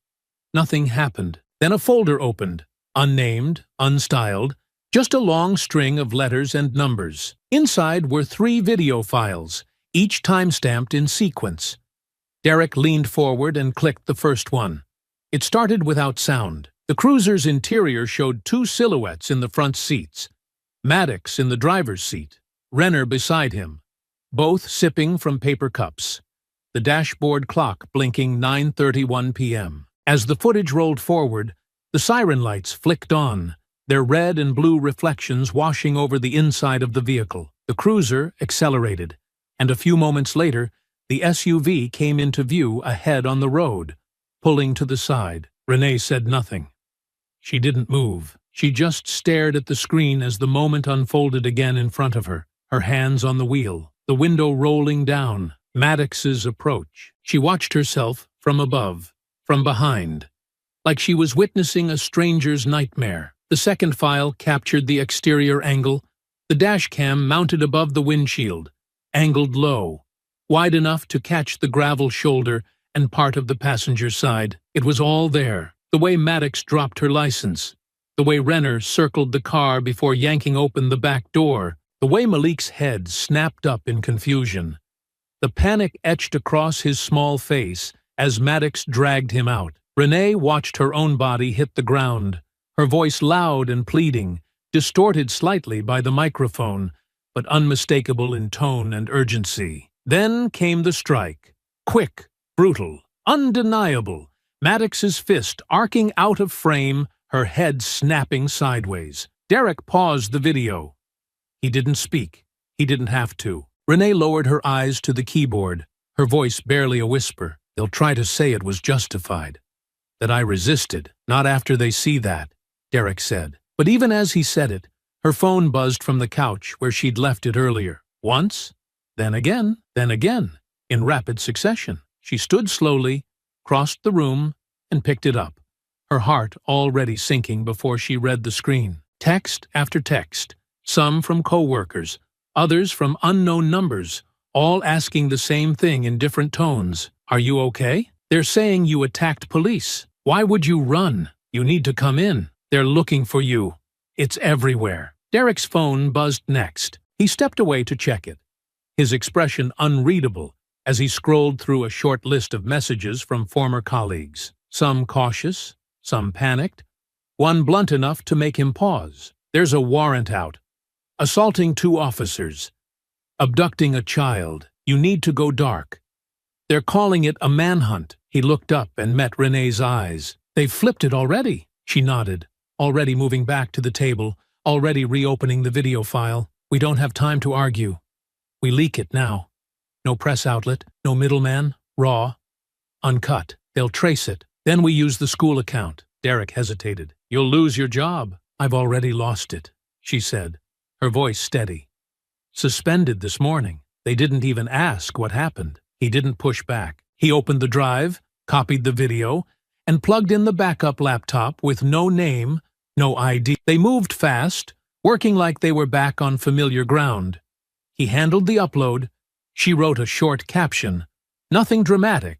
nothing happened. Then a folder opened, unnamed, unstyled, just a long string of letters and numbers. Inside were 3 video files, each time-stamped in sequence. Derek leaned forward and clicked the first one. It started without sound. The cruiser's interior showed 2 silhouettes in the front seats. Maddox in the driver's seat, Renner beside him, both sipping from paper cups. The dashboard clock blinking 9:31 p.m. As the footage rolled forward, the siren lights flicked on, their red and blue reflections washing over the inside of the vehicle. The cruiser accelerated, and a few moments later, the SUV came into view ahead on the road, pulling to the side. Renee said nothing. She didn't move. She just stared at the screen as the moment unfolded again in front of her, her hands on the wheel, the window rolling down, Maddox's approach. She watched herself from above, from behind, like she was witnessing a stranger's nightmare. The second file captured the exterior angle, the dash cam mounted above the windshield, angled low, wide enough to catch the gravel shoulder and part of the passenger side. It was all there. The way Maddox dropped her license, the way Renner circled the car before yanking open the back door, the way Malik's head snapped up in confusion. The panic etched across his small face as Maddox dragged him out. Renee watched her own body hit the ground, her voice loud and pleading, distorted slightly by the microphone, but unmistakable in tone and urgency. Then came the strike. Quick, brutal, undeniable. Maddox's fist arcing out of frame, her head snapping sideways. Derek paused the video. He didn't speak. He didn't have to. Renee lowered her eyes to the keyboard, her voice barely a whisper. They'll try to say it was justified. That I resisted. Not after they see that, Derek said. But even as he said it, her phone buzzed from the couch where she'd left it earlier. Once, then again, in rapid succession. She stood slowly, crossed the room, and picked it up, her heart already sinking before she read the screen. Text after text, some from co-workers, others from unknown numbers, all asking the same thing in different tones. Are you okay? They're saying you attacked police. Why would you run? You need to come in. They're looking for you. It's everywhere. Derek's phone buzzed next. He stepped away to check it, his expression unreadable as he scrolled through a short list of messages from former colleagues. Some cautious, some panicked, one blunt enough to make him pause. There's a warrant out. Assaulting 2 officers. Abducting a child. You need to go dark. They're calling it a manhunt. He looked up and met Renee's eyes. They've flipped it already. She nodded, already moving back to the table, already reopening the video file. We don't have time to argue. We leak it now. No press outlet, no middleman, raw, uncut. They'll trace it. Then we use the school account. Derek hesitated. You'll lose your job. I've already lost it, she said, her voice steady. Suspended this morning. They didn't even ask what happened. He didn't push back. He opened the drive, copied the video, and plugged in the backup laptop with no name, no ID. They moved fast, working like they were back on familiar ground. He handled the upload. She wrote a short caption. Nothing dramatic,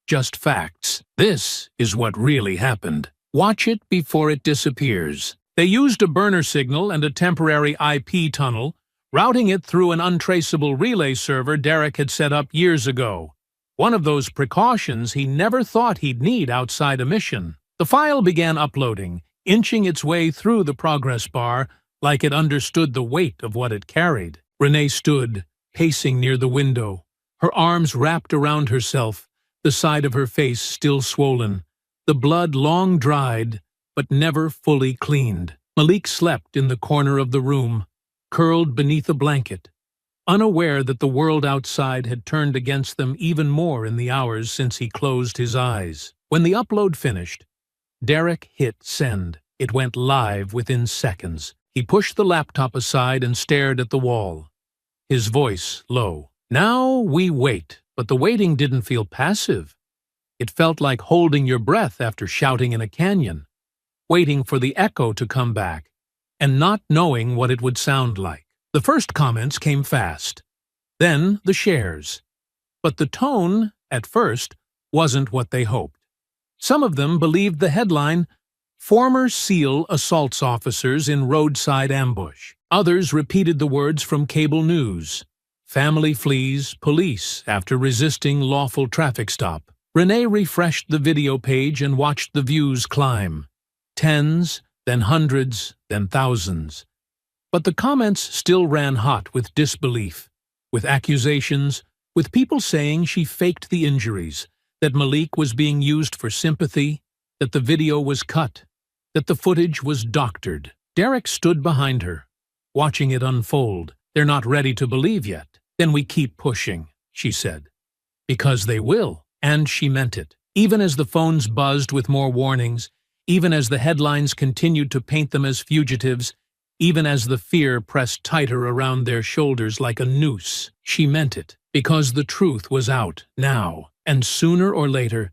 just facts. This is what really happened. Watch it before it disappears. They used a burner signal and a temporary IP tunnel, routing it through an untraceable relay server Derek had set up years ago. One of those precautions he never thought he'd need outside a mission. The file began uploading, inching its way through the progress bar like it understood the weight of what it carried. Renee stood, pacing near the window, her arms wrapped around herself, the side of her face still swollen, the blood long dried but never fully cleaned. Malik slept in the corner of the room, curled beneath a blanket, unaware that the world outside had turned against them even more in the hours since he closed his eyes. When the upload finished, Derek hit send. It went live within seconds. He pushed the laptop aside and stared at the wall, his voice low. Now we wait. But the waiting didn't feel passive. It felt like holding your breath after shouting in a canyon. waiting for the echo to come back, and not knowing what it would sound like. The first comments came fast, then the shares. But the tone, at first, wasn't what they hoped. Some of them believed the headline, "Former SEAL assaults officers in roadside ambush." Others repeated the words from cable news. "Family flees police after resisting lawful traffic stop." Renee refreshed the video page and watched the views climb. Tens, then hundreds, then thousands. But the comments still ran hot with disbelief, with accusations, with people saying she faked the injuries, that Malik was being used for sympathy, that the video was cut, that the footage was doctored. Derek stood behind her, watching it unfold. "They're not ready to believe yet." "Then we keep pushing," she said. "Because they will." And she meant it. Even as the phones buzzed with more warnings, even as the headlines continued to paint them as fugitives, even as the fear pressed tighter around their shoulders like a noose, she meant it. Because the truth was out, now, and sooner or later,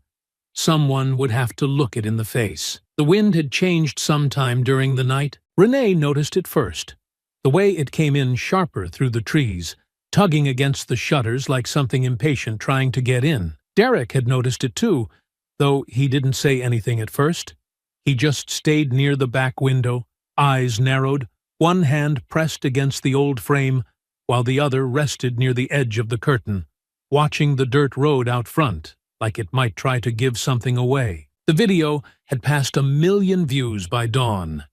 someone would have to look it in the face. The wind had changed sometime during the night. Renee noticed it first. The way it came in sharper through the trees, tugging against the shutters like something impatient trying to get in. Derek had noticed it too, though he didn't say anything at first. He just stayed near the back window, eyes narrowed, one hand pressed against the old frame, while the other rested near the edge of the curtain, watching the dirt road out front, like it might try to give something away. The video had passed 1 million views by dawn,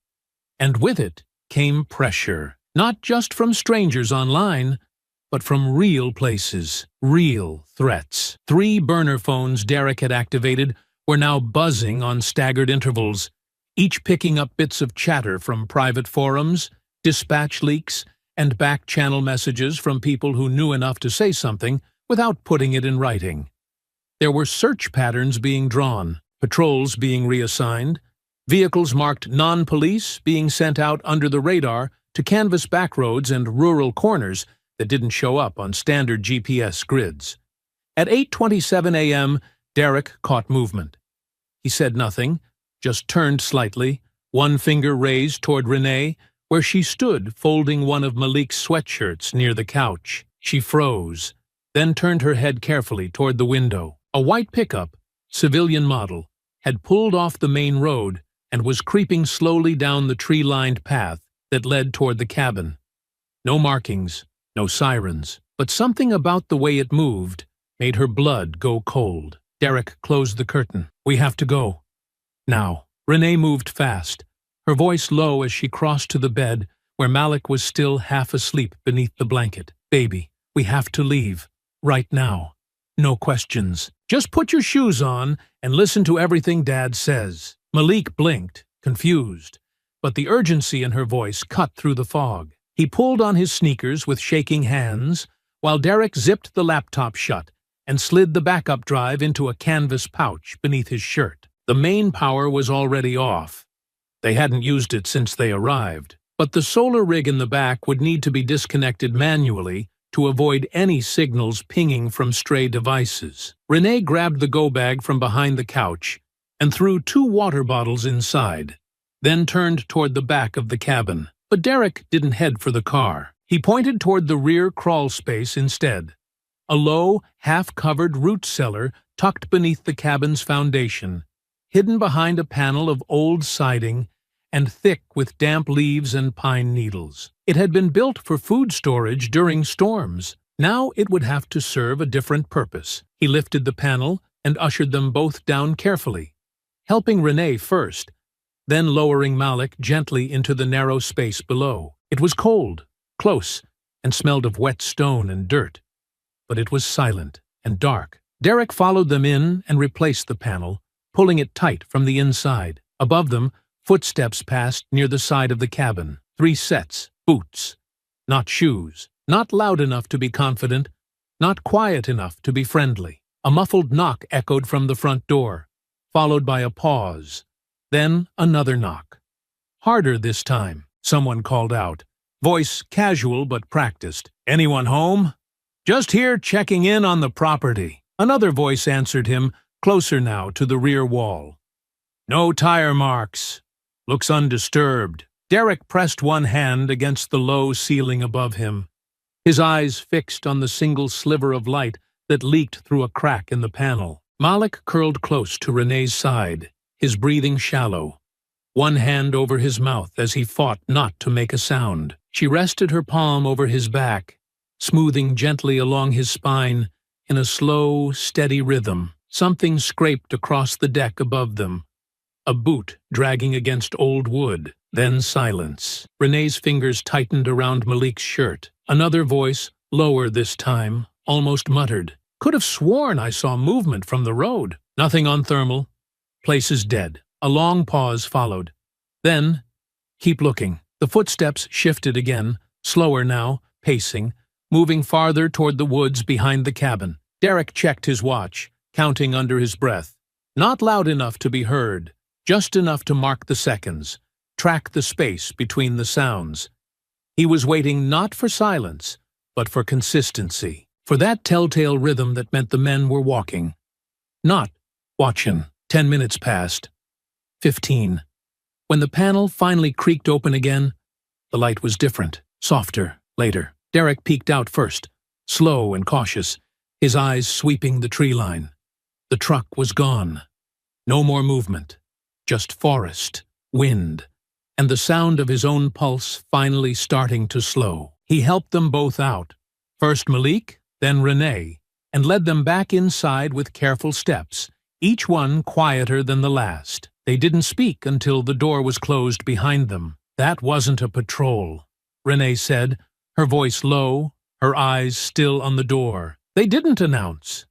and with it came pressure, not just from strangers online, but from real places, real threats. 3 burner phones Derek had activated were now buzzing on staggered intervals, each picking up bits of chatter from private forums, dispatch leaks, and back-channel messages from people who knew enough to say something without putting it in writing. There were search patterns being drawn, patrols being reassigned, vehicles marked non-police being sent out under the radar to canvass backroads and rural corners that didn't show up on standard GPS grids. At 8:27 a.m., Derek caught movement. He said nothing, just turned slightly, one finger raised toward Renee, where she stood folding one of Malik's sweatshirts near the couch. She froze, then turned her head carefully toward the window. A white pickup, civilian model, had pulled off the main road and was creeping slowly down the tree-lined path that led toward the cabin. No markings, no sirens, but something about the way it moved made her blood go cold. Derek closed the curtain. "We have to go. Now." Renee moved fast, her voice low as she crossed to the bed where Malik was still half asleep beneath the blanket. "Baby, we have to leave. Right now. No questions. Just put your shoes on and listen to everything Dad says." Malik blinked, confused, but the urgency in her voice cut through the fog. He pulled on his sneakers with shaking hands, while Derek zipped the laptop shut and slid the backup drive into a canvas pouch beneath his shirt. The main power was already off. They hadn't used it since they arrived, but the solar rig in the back would need to be disconnected manually to avoid any signals pinging from stray devices. Renee grabbed the go-bag from behind the couch and threw 2 water bottles inside, then turned toward the back of the cabin. But Derek didn't head for the car. He pointed toward the rear crawl space instead, a low, half-covered root cellar tucked beneath the cabin's foundation, hidden behind a panel of old siding and thick with damp leaves and pine needles. It had been built for food storage during storms. Now it would have to serve a different purpose. He lifted the panel and ushered them both down carefully, helping Renee first, then lowering Malik gently into the narrow space below. It was cold, close, and smelled of wet stone and dirt, but it was silent and dark. Derek followed them in and replaced the panel, pulling it tight from the inside. Above them, footsteps passed near the side of the cabin. 3 sets, boots. Not shoes, not loud enough to be confident, not quiet enough to be friendly. A muffled knock echoed from the front door, followed by a pause. Then another knock. Harder this time, someone called out, voice casual but practiced. "Anyone home?" "Just here checking in on the property." Another voice answered him, closer now to the rear wall. "No tire marks." Looks undisturbed. Derek pressed one hand against the low ceiling above him, his eyes fixed on the single sliver of light that leaked through a crack in the panel. Malik curled close to Renee's side, his breathing shallow, one hand over his mouth as he fought not to make a sound. She rested her palm over his back, smoothing gently along his spine in a slow, steady rhythm. Something scraped across the deck above them, a boot dragging against old wood. Then silence. Renee's fingers tightened around Malik's shirt. Another voice, lower this time, almost muttered, "Could have sworn I saw movement from the road." "Nothing on thermal. Place is dead." A long pause followed. Then, "Keep looking." The footsteps shifted again, slower now, pacing, moving farther toward the woods behind the cabin. Derek checked his watch, counting under his breath. Not loud enough to be heard, just enough to mark the seconds, track the space between the sounds. He was waiting not for silence, but for consistency, for that telltale rhythm that meant the men were walking, not watching. 10 minutes passed. 15. When the panel finally creaked open again, the light was different, softer, later. Derek peeked out first, slow and cautious, his eyes sweeping the tree line. The truck was gone. No more movement, just forest, wind, and the sound of his own pulse finally starting to slow. He helped them both out, first Malik, then Renee, and led them back inside with careful steps, each one quieter than the last. They didn't speak until the door was closed behind them. "That wasn't a patrol," Renee said, her voice low, her eyes still on the door. "They didn't announce,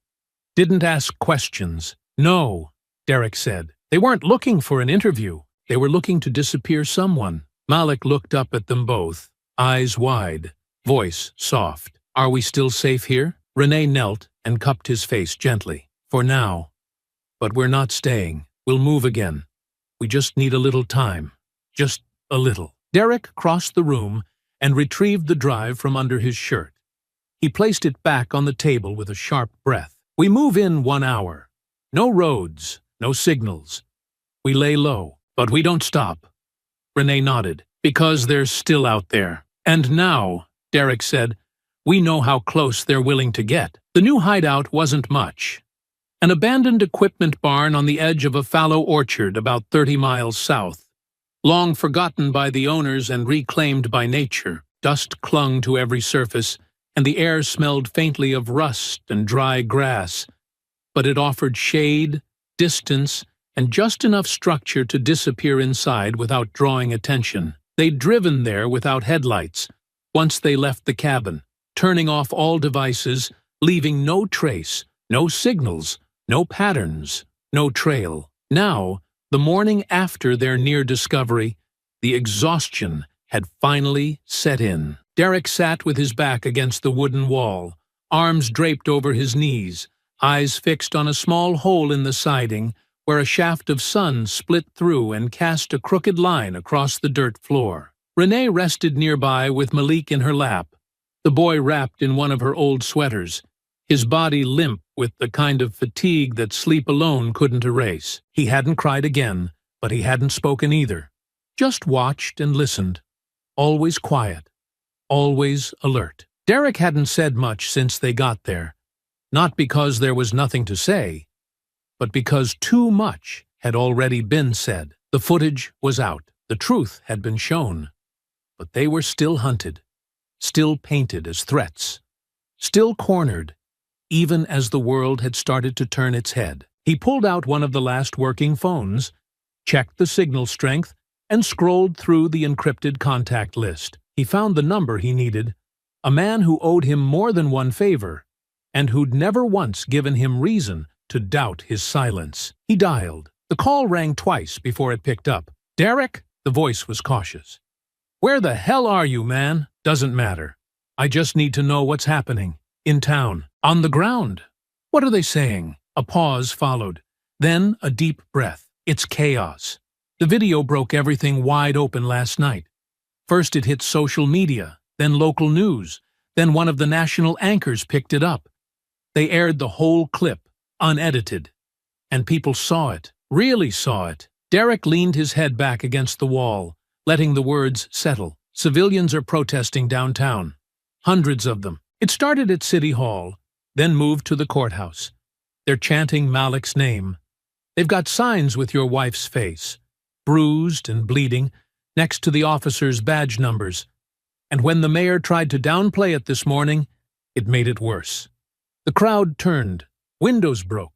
didn't ask questions." "No," Derek said. "They weren't looking for an interview. They were looking to disappear someone." Malik looked up at them both, eyes wide, voice soft. "Are we still safe here?" Renee knelt and cupped his face gently. "For now. But we're not staying. We'll move again. We just need a little time. Just a little." Derek crossed the room and retrieved the drive from under his shirt. He placed it back on the table with a sharp breath. "We move in 1 hour. No roads, no signals. We lay low, but we don't stop." Renee nodded. "Because they're still out there. And now," Derek said, "we know how close they're willing to get." The new hideout wasn't much. An abandoned equipment barn on the edge of a fallow orchard about 30 miles south. Long forgotten by the owners and reclaimed by nature, dust clung to every surface, and the air smelled faintly of rust and dry grass. But it offered shade, distance, and just enough structure to disappear inside without drawing attention. They'd driven there without headlights, once they left the cabin, turning off all devices, leaving no trace, no signals, no patterns, no trail. Now, the morning after their near discovery, the exhaustion had finally set in. Derek sat with his back against the wooden wall, arms draped over his knees, eyes fixed on a small hole in the siding where a shaft of sun split through and cast a crooked line across the dirt floor. Renee rested nearby with Malik in her lap, the boy wrapped in one of her old sweaters, his body limp with the kind of fatigue that sleep alone couldn't erase. He hadn't cried again, but he hadn't spoken either. Just watched and listened, always quiet, always alert. Derek hadn't said much since they got there, not because there was nothing to say, but because too much had already been said. The footage was out, the truth had been shown, but they were still hunted, still painted as threats, still cornered, even as the world had started to turn its head. He pulled out one of the last working phones, checked the signal strength, and scrolled through the encrypted contact list. He found the number he needed, a man who owed him more than one favor, and who'd never once given him reason to doubt his silence. He dialed. The call rang twice before it picked up. "Derek?" The voice was cautious. "Where the hell are you, man?" "Doesn't matter. I just need to know what's happening. In town. On the ground." "What are they saying?" A pause followed. Then a deep breath. "It's chaos. The video broke everything wide open last night. First it hit social media, then local news, then one of the national anchors picked it up. They aired the whole clip, unedited. And people saw it, really saw it." Derek leaned his head back against the wall, letting the words settle. Civilians are protesting downtown. Hundreds of them. It started at City Hall, then moved to the courthouse. They're chanting Malik's name. They've got signs with your wife's face, bruised and bleeding, next to the officers' badge numbers. And when the mayor tried to downplay it this morning, it made it worse. The crowd turned. Windows broke.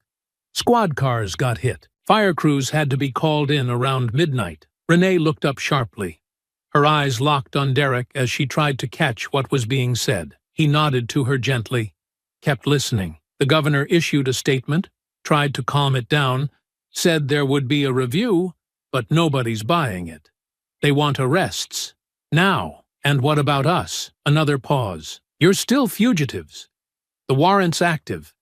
Squad cars got hit. Fire crews had to be called in around midnight. Renee looked up sharply. Her eyes locked on Derek as she tried to catch what was being said. He nodded to her gently, kept listening. The governor issued a statement, tried to calm it down, said there would be a review, but nobody's buying it. They want arrests. Now. And what about us? Another pause. You're still fugitives. The warrant's active.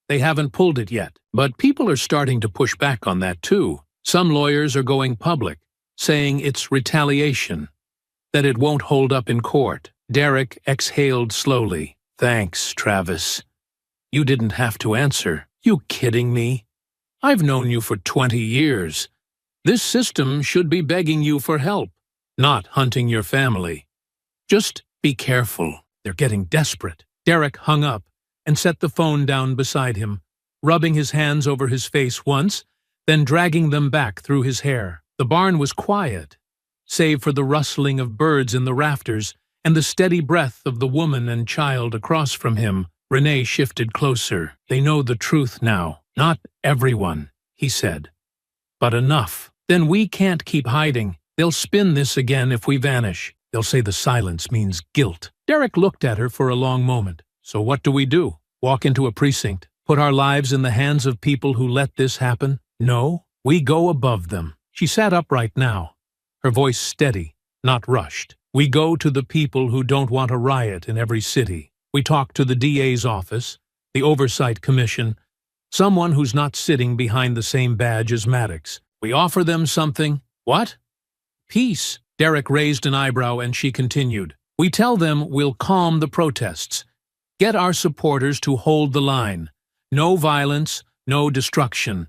They haven't pulled it yet. But people are starting to push back on that too. Some lawyers are going public, saying it's retaliation, that it won't hold up in court. Derek exhaled slowly. Thanks, Travis. You didn't have to answer. You kidding me? I've known you for 20 years. This system should be begging you for help, not hunting your family. Just be careful. They're getting desperate. Derek hung up and set the phone down beside him, rubbing his hands over his face once, then dragging them back through his hair. The barn was quiet, save for the rustling of birds in the rafters and the steady breath of the woman and child across from him. Renee shifted closer. They know the truth now. Not everyone, he said. But enough. Then we can't keep hiding. They'll spin this again if we vanish. They'll say the silence means guilt. Derek looked at her for a long moment. So what do we do? Walk into a precinct? Put our lives in the hands of people who let this happen? No, we go above them. She sat upright now, her voice steady, not rushed. We go to the people who don't want a riot in every city. We talk to the DA's office, the Oversight Commission, someone who's not sitting behind the same badge as Maddox. We offer them something. What? Peace. Derek raised an eyebrow and she continued. We tell them we'll calm the protests, get our supporters to hold the line. No violence, no destruction.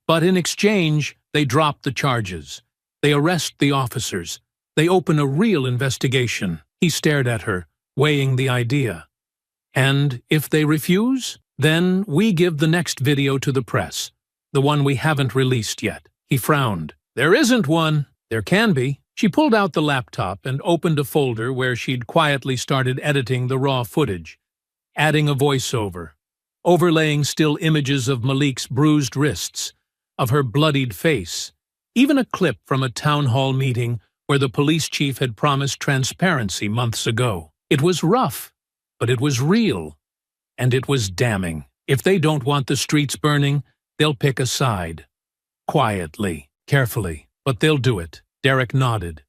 But in exchange, they drop the charges. They arrest the officers. They open a real investigation. He stared at her, weighing the idea. And if they refuse, then we give the next video to the press, the one we haven't released yet. He frowned. There isn't one. There can be. She pulled out the laptop and opened a folder where she'd quietly started editing the raw footage, adding a voiceover, overlaying still images of Malik's bruised wrists, of her bloodied face, even a clip from a town hall meeting where the police chief had promised transparency months ago. It was rough, but it was real, and it was damning. If they don't want the streets burning, they'll pick a side. Quietly, carefully, but they'll do it. Derek nodded,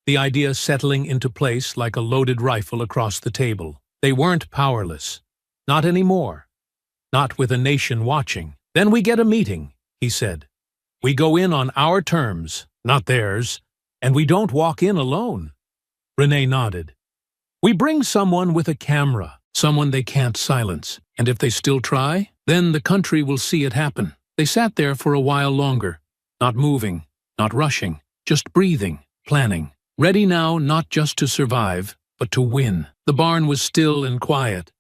the idea settling into place like a loaded rifle across the table. They weren't powerless. Not anymore. Not with a nation watching. Then we get a meeting, he said. We go in on our terms, not theirs, and we don't walk in alone. Renee nodded. We bring someone with a camera, someone they can't silence, and if they still try, then the country will see it happen. They sat there for a while longer, not moving, not rushing, just breathing, planning, ready now not just to survive, but to win. The barn was still and quiet,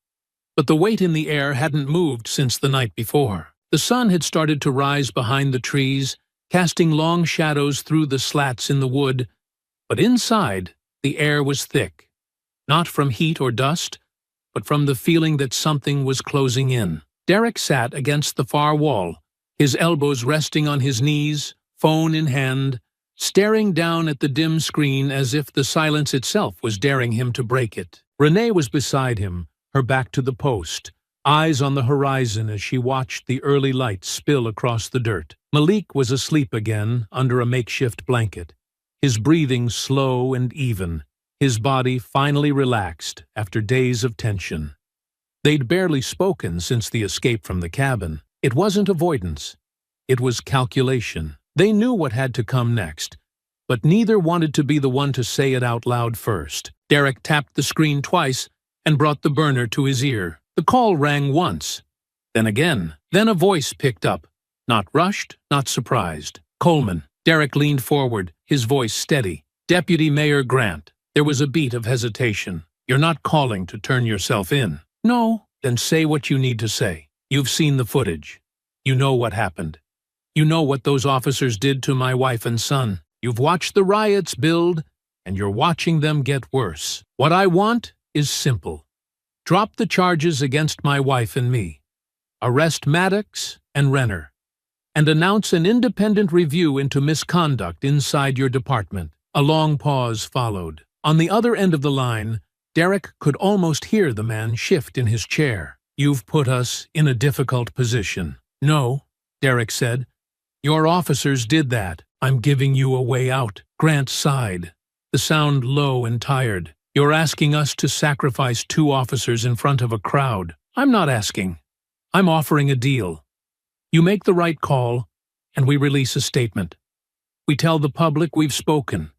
but the weight in the air hadn't moved since the night before. The sun had started to rise behind the trees, casting long shadows through the slats in the wood, but inside, the air was thick, not from heat or dust, but from the feeling that something was closing in. Derek sat against the far wall, his elbows resting on his knees, phone in hand, staring down at the dim screen as if the silence itself was daring him to break it. Renee was beside him, her back to the post, eyes on the horizon as she watched the early light spill across the dirt. Malik was asleep again under a makeshift blanket, his breathing slow and even, his body finally relaxed after days of tension. They'd barely spoken since the escape from the cabin. It wasn't avoidance. It was calculation. They knew what had to come next, but neither wanted to be the one to say it out loud first. Derek tapped the screen twice and brought the burner to his ear. The call rang once, then again. Then a voice picked up, not rushed, not surprised. Coleman. Derek leaned forward, his voice steady. Deputy Mayor Grant. There was a beat of hesitation. You're not calling to turn yourself in. No, then say what you need to say. You've seen the footage. You know what happened. You know what those officers did to my wife and son. You've watched the riots build, and you're watching them get worse. What I want is simple. Drop the charges against my wife and me. Arrest Maddox and Renner. And announce an independent review into misconduct inside your department. A long pause followed. On the other end of the line, Derek could almost hear the man shift in his chair. You've put us in a difficult position. No, Derek said. Your officers did that. I'm giving you a way out. Grant sighed, the sound low and tired. You're asking us to sacrifice 2 officers in front of a crowd. I'm not asking. I'm offering a deal. You make the right call, and we release a statement. We tell the public we've spoken.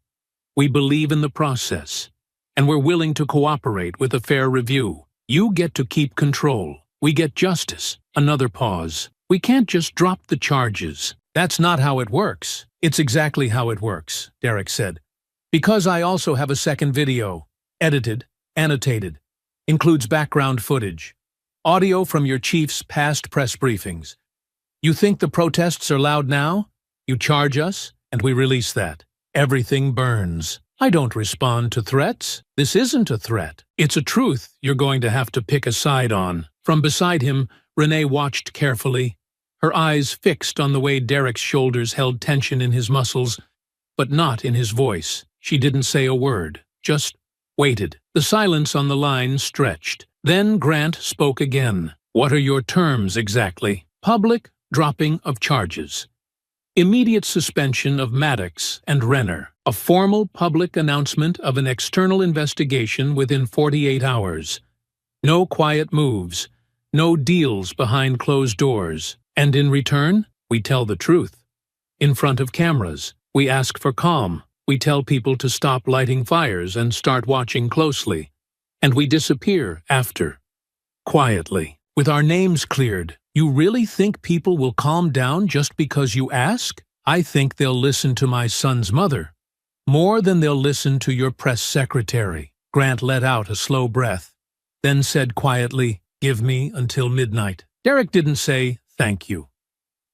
We believe in the process, and we're willing to cooperate with a fair review. You get to keep control. We get justice. Another pause. We can't just drop the charges. That's not how it works. It's exactly how it works, Derek said. Because I also have a second video. Edited, annotated. Includes background footage. Audio from your chief's past press briefings. You think the protests are loud now? You charge us, and we release that. Everything burns. I don't respond to threats. This isn't a threat. It's a truth you're going to have to pick a side on. From beside him, Renee watched carefully, her eyes fixed on the way Derek's shoulders held tension in his muscles, but not in his voice. She didn't say a word, just waited. The silence on the line stretched. Then Grant spoke again. What are your terms exactly? Public dropping of charges. Immediate suspension of Maddox and Renner. A formal public announcement of an external investigation within 48 hours. No quiet moves. No deals behind closed doors. And in return, we tell the truth. In front of cameras, we ask for calm. We tell people to stop lighting fires and start watching closely. And we disappear after. Quietly. With our names cleared. You really think people will calm down just because you ask? I think they'll listen to my son's mother. More than they'll listen to your press secretary. Grant let out a slow breath, then said quietly, give me until midnight. Derek didn't say, thank you.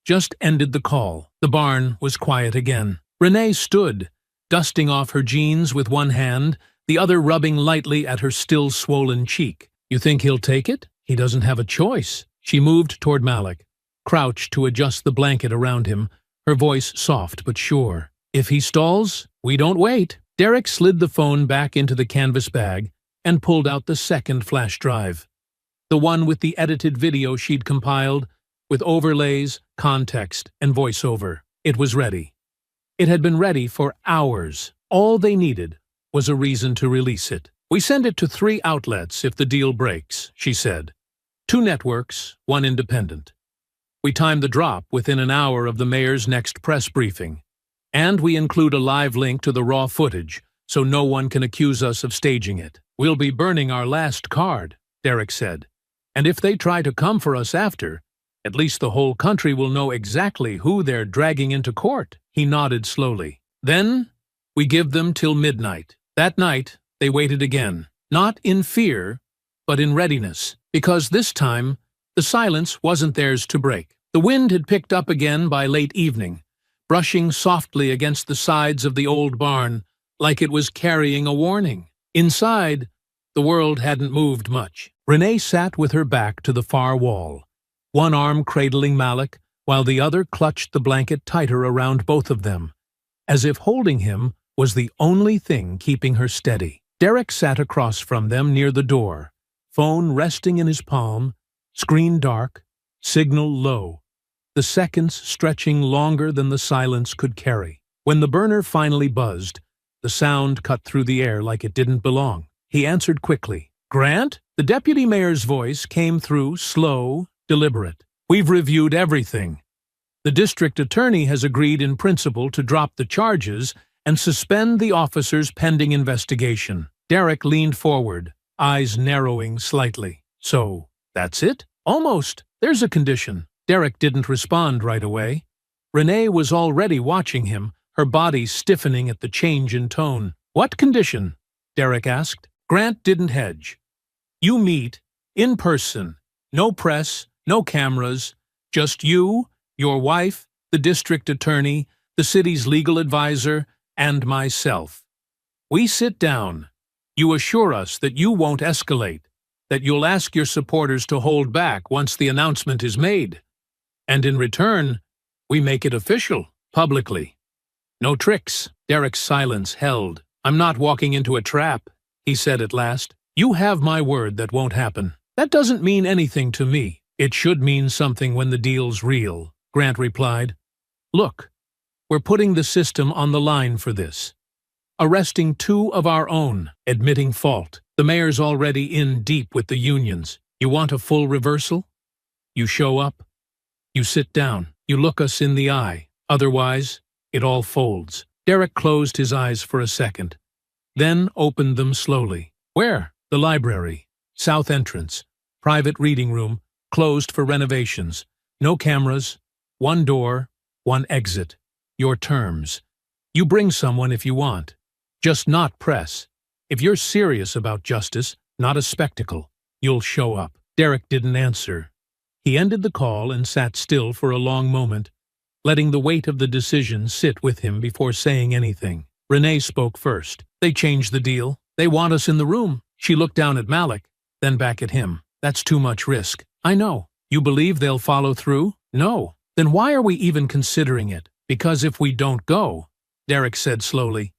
Just ended the call. The barn was quiet again. Renee stood, dusting off her jeans with one hand, the other rubbing lightly at her still swollen cheek. You think he'll take it? He doesn't have a choice. She moved toward Malik, crouched to adjust the blanket around him, her voice soft but sure. If he stalls, we don't wait. Derek slid the phone back into the canvas bag and pulled out the second flash drive. The one with the edited video she'd compiled, with overlays, context, and voiceover. It was ready. It had been ready for hours. All they needed was a reason to release it. We send it to 3 outlets if the deal breaks, she said. 2 networks, 1 independent. We time the drop within an hour of the mayor's next press briefing. And we include a live link to the raw footage, so no one can accuse us of staging it. We'll be burning our last card, Derek said. And if they try to come for us after, at least the whole country will know exactly who they're dragging into court. He nodded slowly. Then, we give them till midnight. That night, they waited again. Not in fear, but in readiness. Because this time, the silence wasn't theirs to break. The wind had picked up again by late evening, brushing softly against the sides of the old barn, like it was carrying a warning. Inside, the world hadn't moved much. Renee sat with her back to the far wall, one arm cradling Malik, while the other clutched the blanket tighter around both of them, as if holding him was the only thing keeping her steady. Derek sat across from them near the door, phone resting in his palm, screen dark, signal low, the seconds stretching longer than the silence could carry. When the burner finally buzzed, the sound cut through the air like it didn't belong. He answered quickly. Grant? The deputy mayor's voice came through, slow, deliberate. We've reviewed everything. The district attorney has agreed in principle to drop the charges and suspend the officers pending investigation. Derek leaned forward, eyes narrowing slightly. So, that's it? Almost. There's a condition. Derek didn't respond right away. Renee was already watching him, her body stiffening at the change in tone. "What condition?" Derek asked. Grant didn't hedge. "You meet, in person. No press, no cameras. Just you, your wife, the district attorney, the city's legal advisor, and myself. We sit down. You assure us that you won't escalate, that you'll ask your supporters to hold back once the announcement is made. And in return, we make it official, publicly. No tricks." Derek's silence held. "I'm not walking into a trap," he said at last. "You have my word that won't happen." "That doesn't mean anything to me." "It should mean something when the deal's real," Grant replied. "Look, we're putting the system on the line for this. Arresting 2 of our own, admitting fault. The mayor's already in deep with the unions. You want a full reversal? You show up. You sit down. You look us in the eye. Otherwise, it all folds." Derek closed his eyes for a second, then opened them slowly. "Where?" "The library. South entrance. Private reading room. Closed for renovations. No cameras. 1 door, 1 exit. Your terms. You bring someone if you want. Just not press. If you're serious about justice, not a spectacle, you'll show up." Derek didn't answer. He ended the call and sat still for a long moment, letting the weight of the decision sit with him before saying anything. Renee spoke first. "They changed the deal. They want us in the room." She looked down at Malik, then back at him. "That's too much risk." "I know. You believe they'll follow through?" "No." "Then why are we even considering it?" "Because if we don't go," Derek said slowly,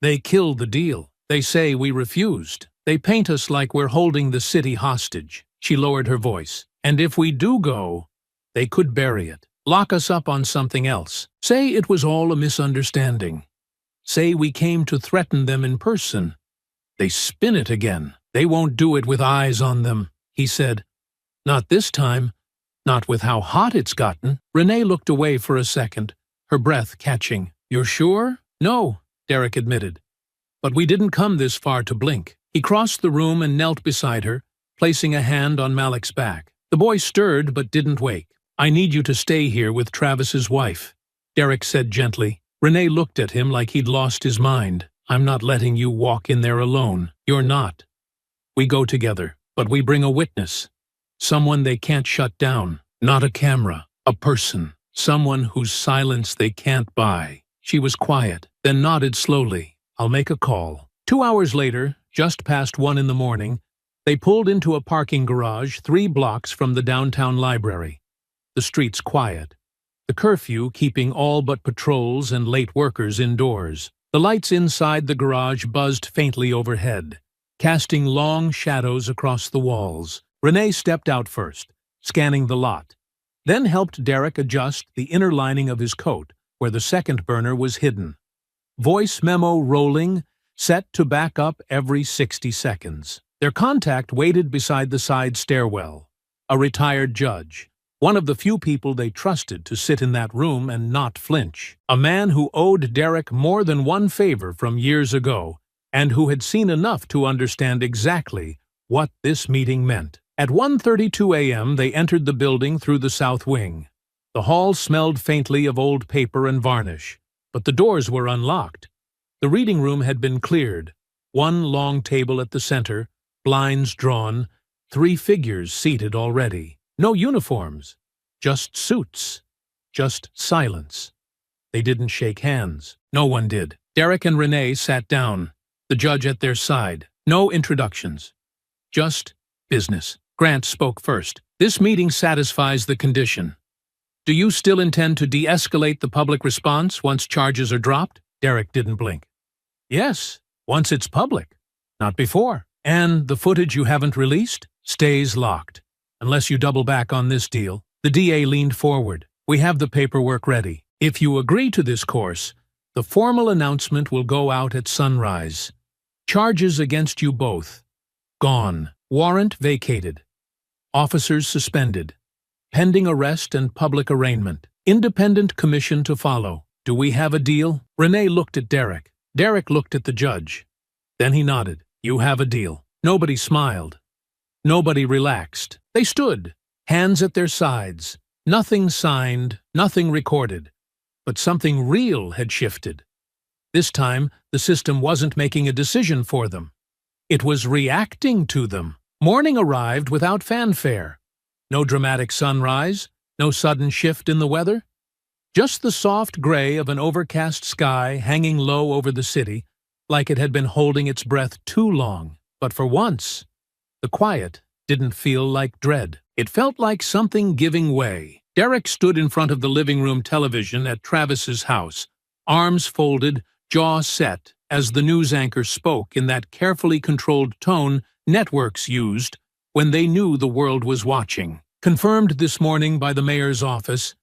"they kill the deal. They say we refused. They paint us like we're holding the city hostage." She lowered her voice. "And if we do go, they could bury it. Lock us up on something else. Say it was all a misunderstanding. Say we came to threaten them in person. They spin it again. They won't do it with eyes on them," he said. "Not this time. Not with how hot it's gotten." Renee looked away for a second, her breath catching. "You're sure?" "No," Derek admitted. "But we didn't come this far to blink." He crossed the room and knelt beside her, placing a hand on Malik's back. The boy stirred but didn't wake. "I need you to stay here with Travis's wife," Derek said gently. Renee looked at him like he'd lost his mind. "I'm not letting you walk in there alone." "You're not. We go together, but we bring a witness. Someone they can't shut down. Not a camera. A person. Someone whose silence they can't buy." She was quiet, then nodded slowly. "I'll make a call." 2 hours later, just past 1 in the morning, they pulled into a parking garage 3 blocks from the downtown library. The streets quiet. The curfew keeping all but patrols and late workers indoors. The lights inside the garage buzzed faintly overhead, casting long shadows across the walls. Renee stepped out first, scanning the lot, then helped Derek adjust the inner lining of his coat, where the second burner was hidden. Voice memo rolling, set to back up every 60 seconds. Their contact waited beside the side stairwell, a retired judge, one of the few people they trusted to sit in that room and not flinch. A man who owed Derek more than one favor from years ago, and who had seen enough to understand exactly what this meeting meant. At 1:32 a.m. they entered the building through the south wing. The hall smelled faintly of old paper and varnish, but the doors were unlocked. The reading room had been cleared, 1 long table at the center, blinds drawn, 3 figures seated already. No uniforms, just suits, just silence. They didn't shake hands. No one did. Derek and Renee sat down, the judge at their side. No introductions. Just business. Grant spoke first. "This meeting satisfies the condition. Do you still intend to de-escalate the public response once charges are dropped?" Derek didn't blink. "Yes, once it's public. Not before. And the footage you haven't released stays locked. Unless you double back on this deal." The DA leaned forward. "We have the paperwork ready. If you agree to this course, the formal announcement will go out at sunrise. Charges against you both. Gone. Warrant vacated. Officers suspended. Pending arrest and public arraignment. Independent commission to follow. Do we have a deal?" Renee looked at Derek. Derek looked at the judge. Then he nodded. "You have a deal." Nobody smiled. Nobody relaxed. They stood, hands at their sides. Nothing signed, nothing recorded. But something real had shifted. This time, the system wasn't making a decision for them. It was reacting to them. Morning arrived without fanfare. No dramatic sunrise, no sudden shift in the weather. Just the soft gray of an overcast sky hanging low over the city, like it had been holding its breath too long. But for once, the quiet didn't feel like dread. It felt like something giving way. Derek stood in front of the living room television at Travis's house, arms folded, jaw set, as the news anchor spoke in that carefully controlled tone networks used when they knew the world was watching. Confirmed this morning by the mayor's office,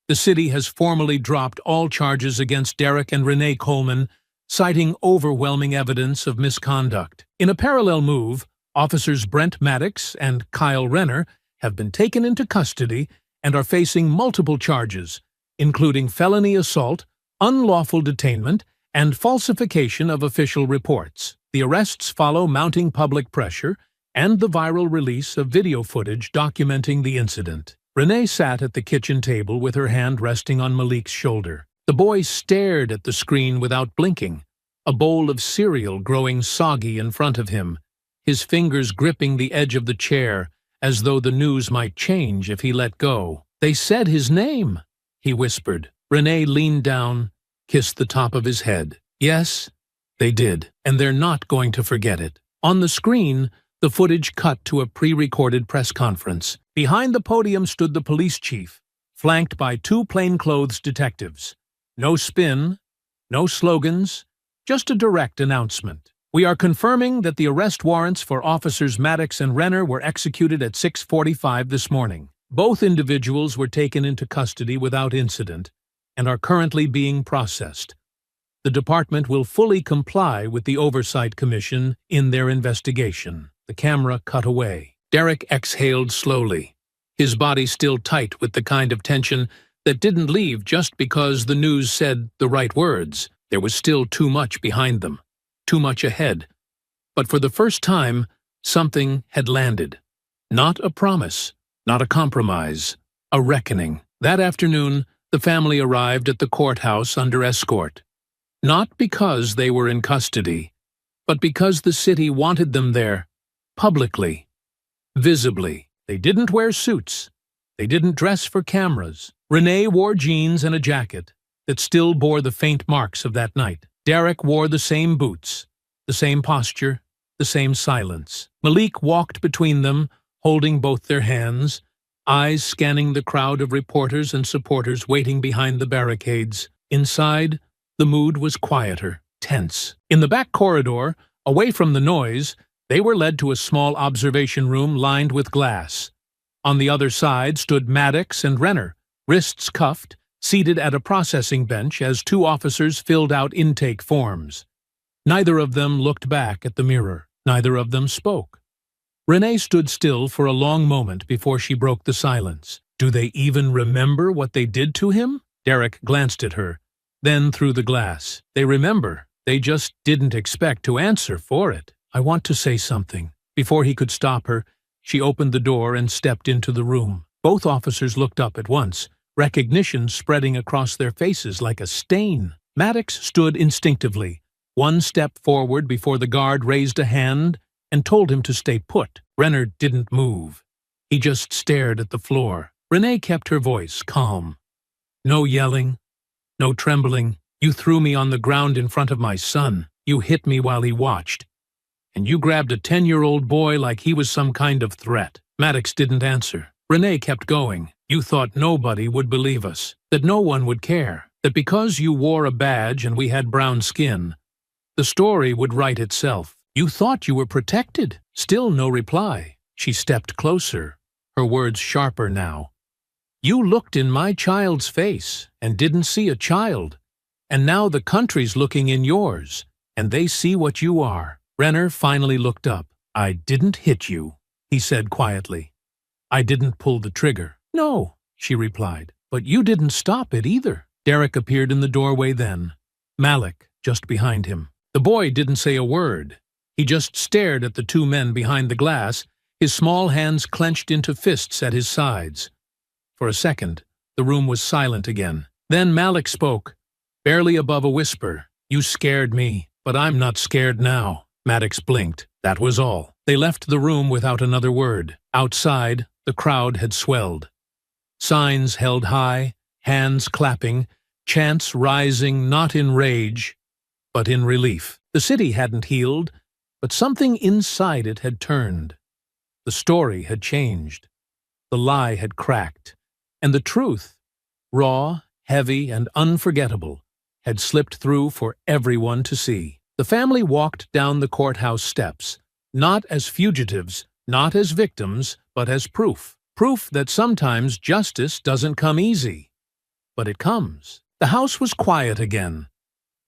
the city has formally dropped all charges against Derek and Renee Coleman, citing overwhelming evidence of misconduct. In a parallel move, officers Brent Maddox and Kyle Renner have been taken into custody and are facing multiple charges, including felony assault, unlawful detainment, and falsification of official reports. The arrests follow mounting public pressure and the viral release of video footage documenting the incident. Renee sat at the kitchen table with her hand resting on Malik's shoulder. The boy stared at the screen without blinking, a bowl of cereal growing soggy in front of him, his fingers gripping the edge of the chair as though the news might change if he let go. "They said his name," he whispered. Renee leaned down, kissed the top of his head. "Yes, they did, and they're not going to forget it." On the screen, the footage cut to a pre-recorded press conference. Behind the podium stood the police chief, flanked by two plainclothes detectives. No spin, no slogans, just a direct announcement. "We are confirming that the arrest warrants for Officers Maddox and Renner were executed at 6:45 this morning. Both individuals were taken into custody without incident and are currently being processed. The department will fully comply with the Oversight Commission in their investigation." The camera cut away. Derek exhaled slowly, his body still tight with the kind of tension that didn't leave just because the news said the right words. There was still too much behind them, too much ahead. But for the first time, something had landed. Not a promise, not a compromise, a reckoning. That afternoon, the family arrived at the courthouse under escort. Not because they were in custody, but because the city wanted them there, publicly, visibly. They didn't wear suits. They didn't dress for cameras. Renee wore jeans and a jacket that still bore the faint marks of that night. Derek wore the same boots, the same posture, the same silence. Malik walked between them, holding both their hands, eyes scanning the crowd of reporters and supporters waiting behind the barricades. Inside, the mood was quieter, tense. In the back corridor, away from the noise, they were led to a small observation room lined with glass. On the other side stood Maddox and Renner, wrists cuffed, seated at a processing bench as two officers filled out intake forms. Neither of them looked back at the mirror. Neither of them spoke. Renee stood still for a long moment before she broke the silence. "Do they even remember what they did to him?" Derek glanced at her, then through the glass. "They remember. They just didn't expect to answer for it." "I want to say something." Before he could stop her, she opened the door and stepped into the room. Both officers looked up at once, recognition spreading across their faces like a stain. Maddox stood instinctively, one step forward before the guard raised a hand and told him to stay put. Renner didn't move. He just stared at the floor. Renee kept her voice calm. "No yelling, no trembling. You threw me on the ground in front of my son. You hit me while he watched. And you grabbed a 10-year-old boy like he was some kind of threat." Maddox didn't answer. Renee kept going. "You thought nobody would believe us, that no one would care, that because you wore a badge and we had brown skin, the story would write itself. You thought you were protected." Still no reply. She stepped closer, her words sharper now. "You looked in my child's face and didn't see a child, and now the country's looking in yours, and they see what you are." Renner finally looked up. "I didn't hit you," he said quietly. "I didn't pull the trigger." "No," she replied, "but you didn't stop it either." Derek appeared in the doorway then, Malik just behind him. The boy didn't say a word. He just stared at the two men behind the glass, his small hands clenched into fists at his sides. For a second, the room was silent again. Then Malik spoke, barely above a whisper. "You scared me, but I'm not scared now." Maddox blinked. That was all. They left the room without another word. Outside, the crowd had swelled. Signs held high, hands clapping, chants rising not in rage, but in relief. The city hadn't healed, but something inside it had turned. The story had changed. The lie had cracked. And the truth, raw, heavy, and unforgettable, had slipped through for everyone to see. The family walked down the courthouse steps, not as fugitives, not as victims, but as proof. Proof that sometimes justice doesn't come easy. But it comes. The house was quiet again.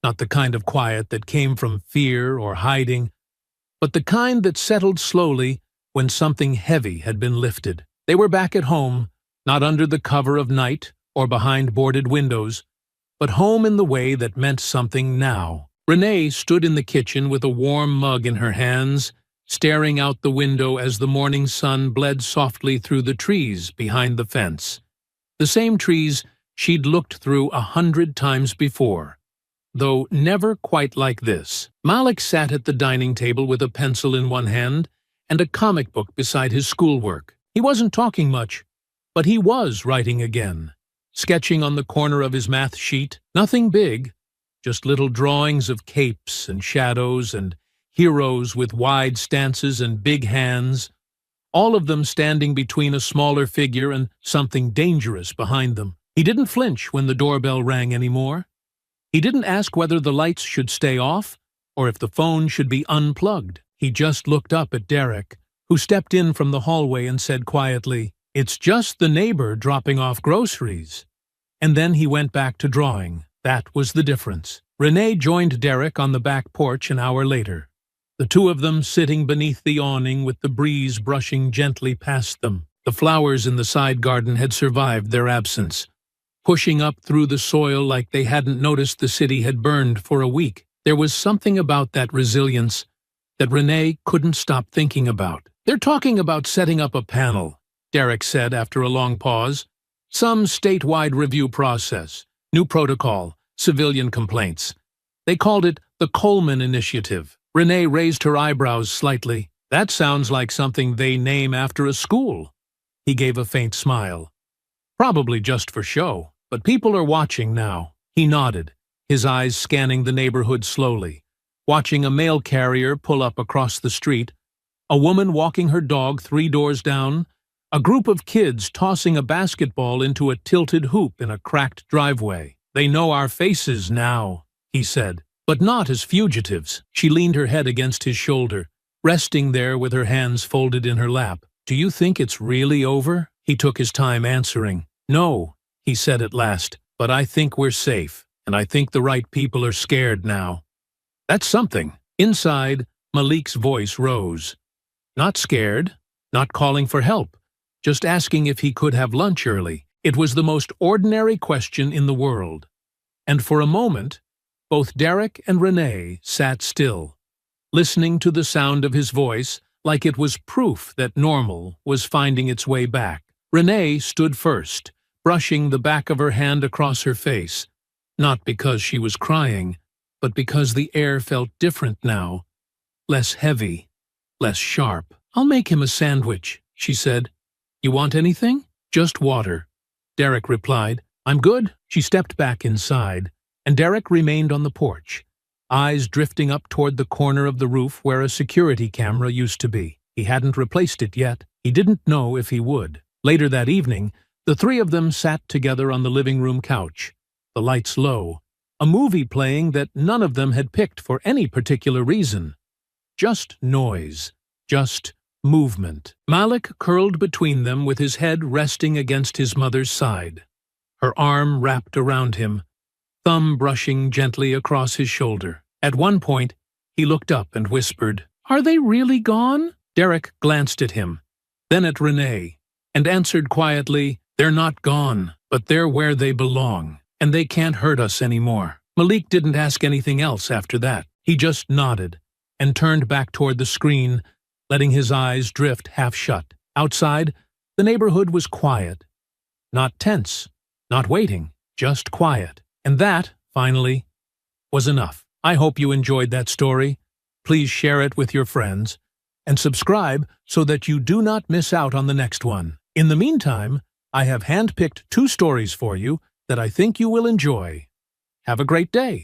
Not the kind of quiet that came from fear or hiding, but the kind that settled slowly when something heavy had been lifted. They were back at home, not under the cover of night or behind boarded windows, but home in the way that meant something now. Renee stood in the kitchen with a warm mug in her hands, staring out the window as the morning sun bled softly through the trees behind the fence. The same trees she'd looked through 100 times before, though never quite like this. Malik sat at the dining table with a pencil in one hand and a comic book beside his schoolwork. He wasn't talking much, but he was writing again, sketching on the corner of his math sheet. Nothing big, just little drawings of capes and shadows and heroes with wide stances and big hands, all of them standing between a smaller figure and something dangerous behind them. He didn't flinch when the doorbell rang anymore. He didn't ask whether the lights should stay off or if the phone should be unplugged. He just looked up at Derek, who stepped in from the hallway and said quietly, "It's just the neighbor dropping off groceries." And then he went back to drawing. That was the difference. Renee joined Derek on the back porch an hour later, the two of them sitting beneath the awning with the breeze brushing gently past them. The flowers in the side garden had survived their absence, pushing up through the soil like they hadn't noticed the city had burned for a week. There was something about that resilience that Renee couldn't stop thinking about. "They're talking about setting up a panel," Derek said after a long pause. "Some statewide review process, new protocol, civilian complaints. They called it the Coleman Initiative." Renee raised her eyebrows slightly. "That sounds like something they name after a school." He gave a faint smile. "Probably just for show, but people are watching now." He nodded, his eyes scanning the neighborhood slowly, watching a mail carrier pull up across the street, a woman walking her dog 3 doors down, a group of kids tossing a basketball into a tilted hoop in a cracked driveway. "They know our faces now," he said, "but not as fugitives." She leaned her head against his shoulder, resting there with her hands folded in her lap. "Do you think it's really over?" He took his time answering. "No," he said at last, "but I think we're safe, and I think the right people are scared now." "That's something." Inside, Malik's voice rose. Not scared, not calling for help, just asking if he could have lunch early. It was the most ordinary question in the world. And for a moment, both Derek and Renee sat still, listening to the sound of his voice like it was proof that normal was finding its way back. Renee stood first, brushing the back of her hand across her face, not because she was crying, but because the air felt different now, less heavy, less sharp. "I'll make him a sandwich," she said. "You want anything?" "Just water," Derek replied. "I'm good." She stepped back inside, and Derek remained on the porch, eyes drifting up toward the corner of the roof where a security camera used to be. He hadn't replaced it yet. He didn't know if he would. Later that evening, the three of them sat together on the living room couch, the lights low, a movie playing that none of them had picked for any particular reason. Just noise, just movement. Malik curled between them with his head resting against his mother's side, her arm wrapped around him, thumb brushing gently across his shoulder. At one point, he looked up and whispered, "Are they really gone?" Derek glanced at him, then at Renee, and answered quietly, "They're not gone, but they're where they belong, and they can't hurt us anymore." Malik didn't ask anything else after that. He just nodded and turned back toward the screen, letting his eyes drift half shut. Outside, the neighborhood was quiet. Not tense, not waiting, just quiet. And that, finally, was enough. I hope you enjoyed that story. Please share it with your friends and subscribe so that you do not miss out on the next one. In the meantime, I have handpicked 2 stories for you that I think you will enjoy. Have a great day.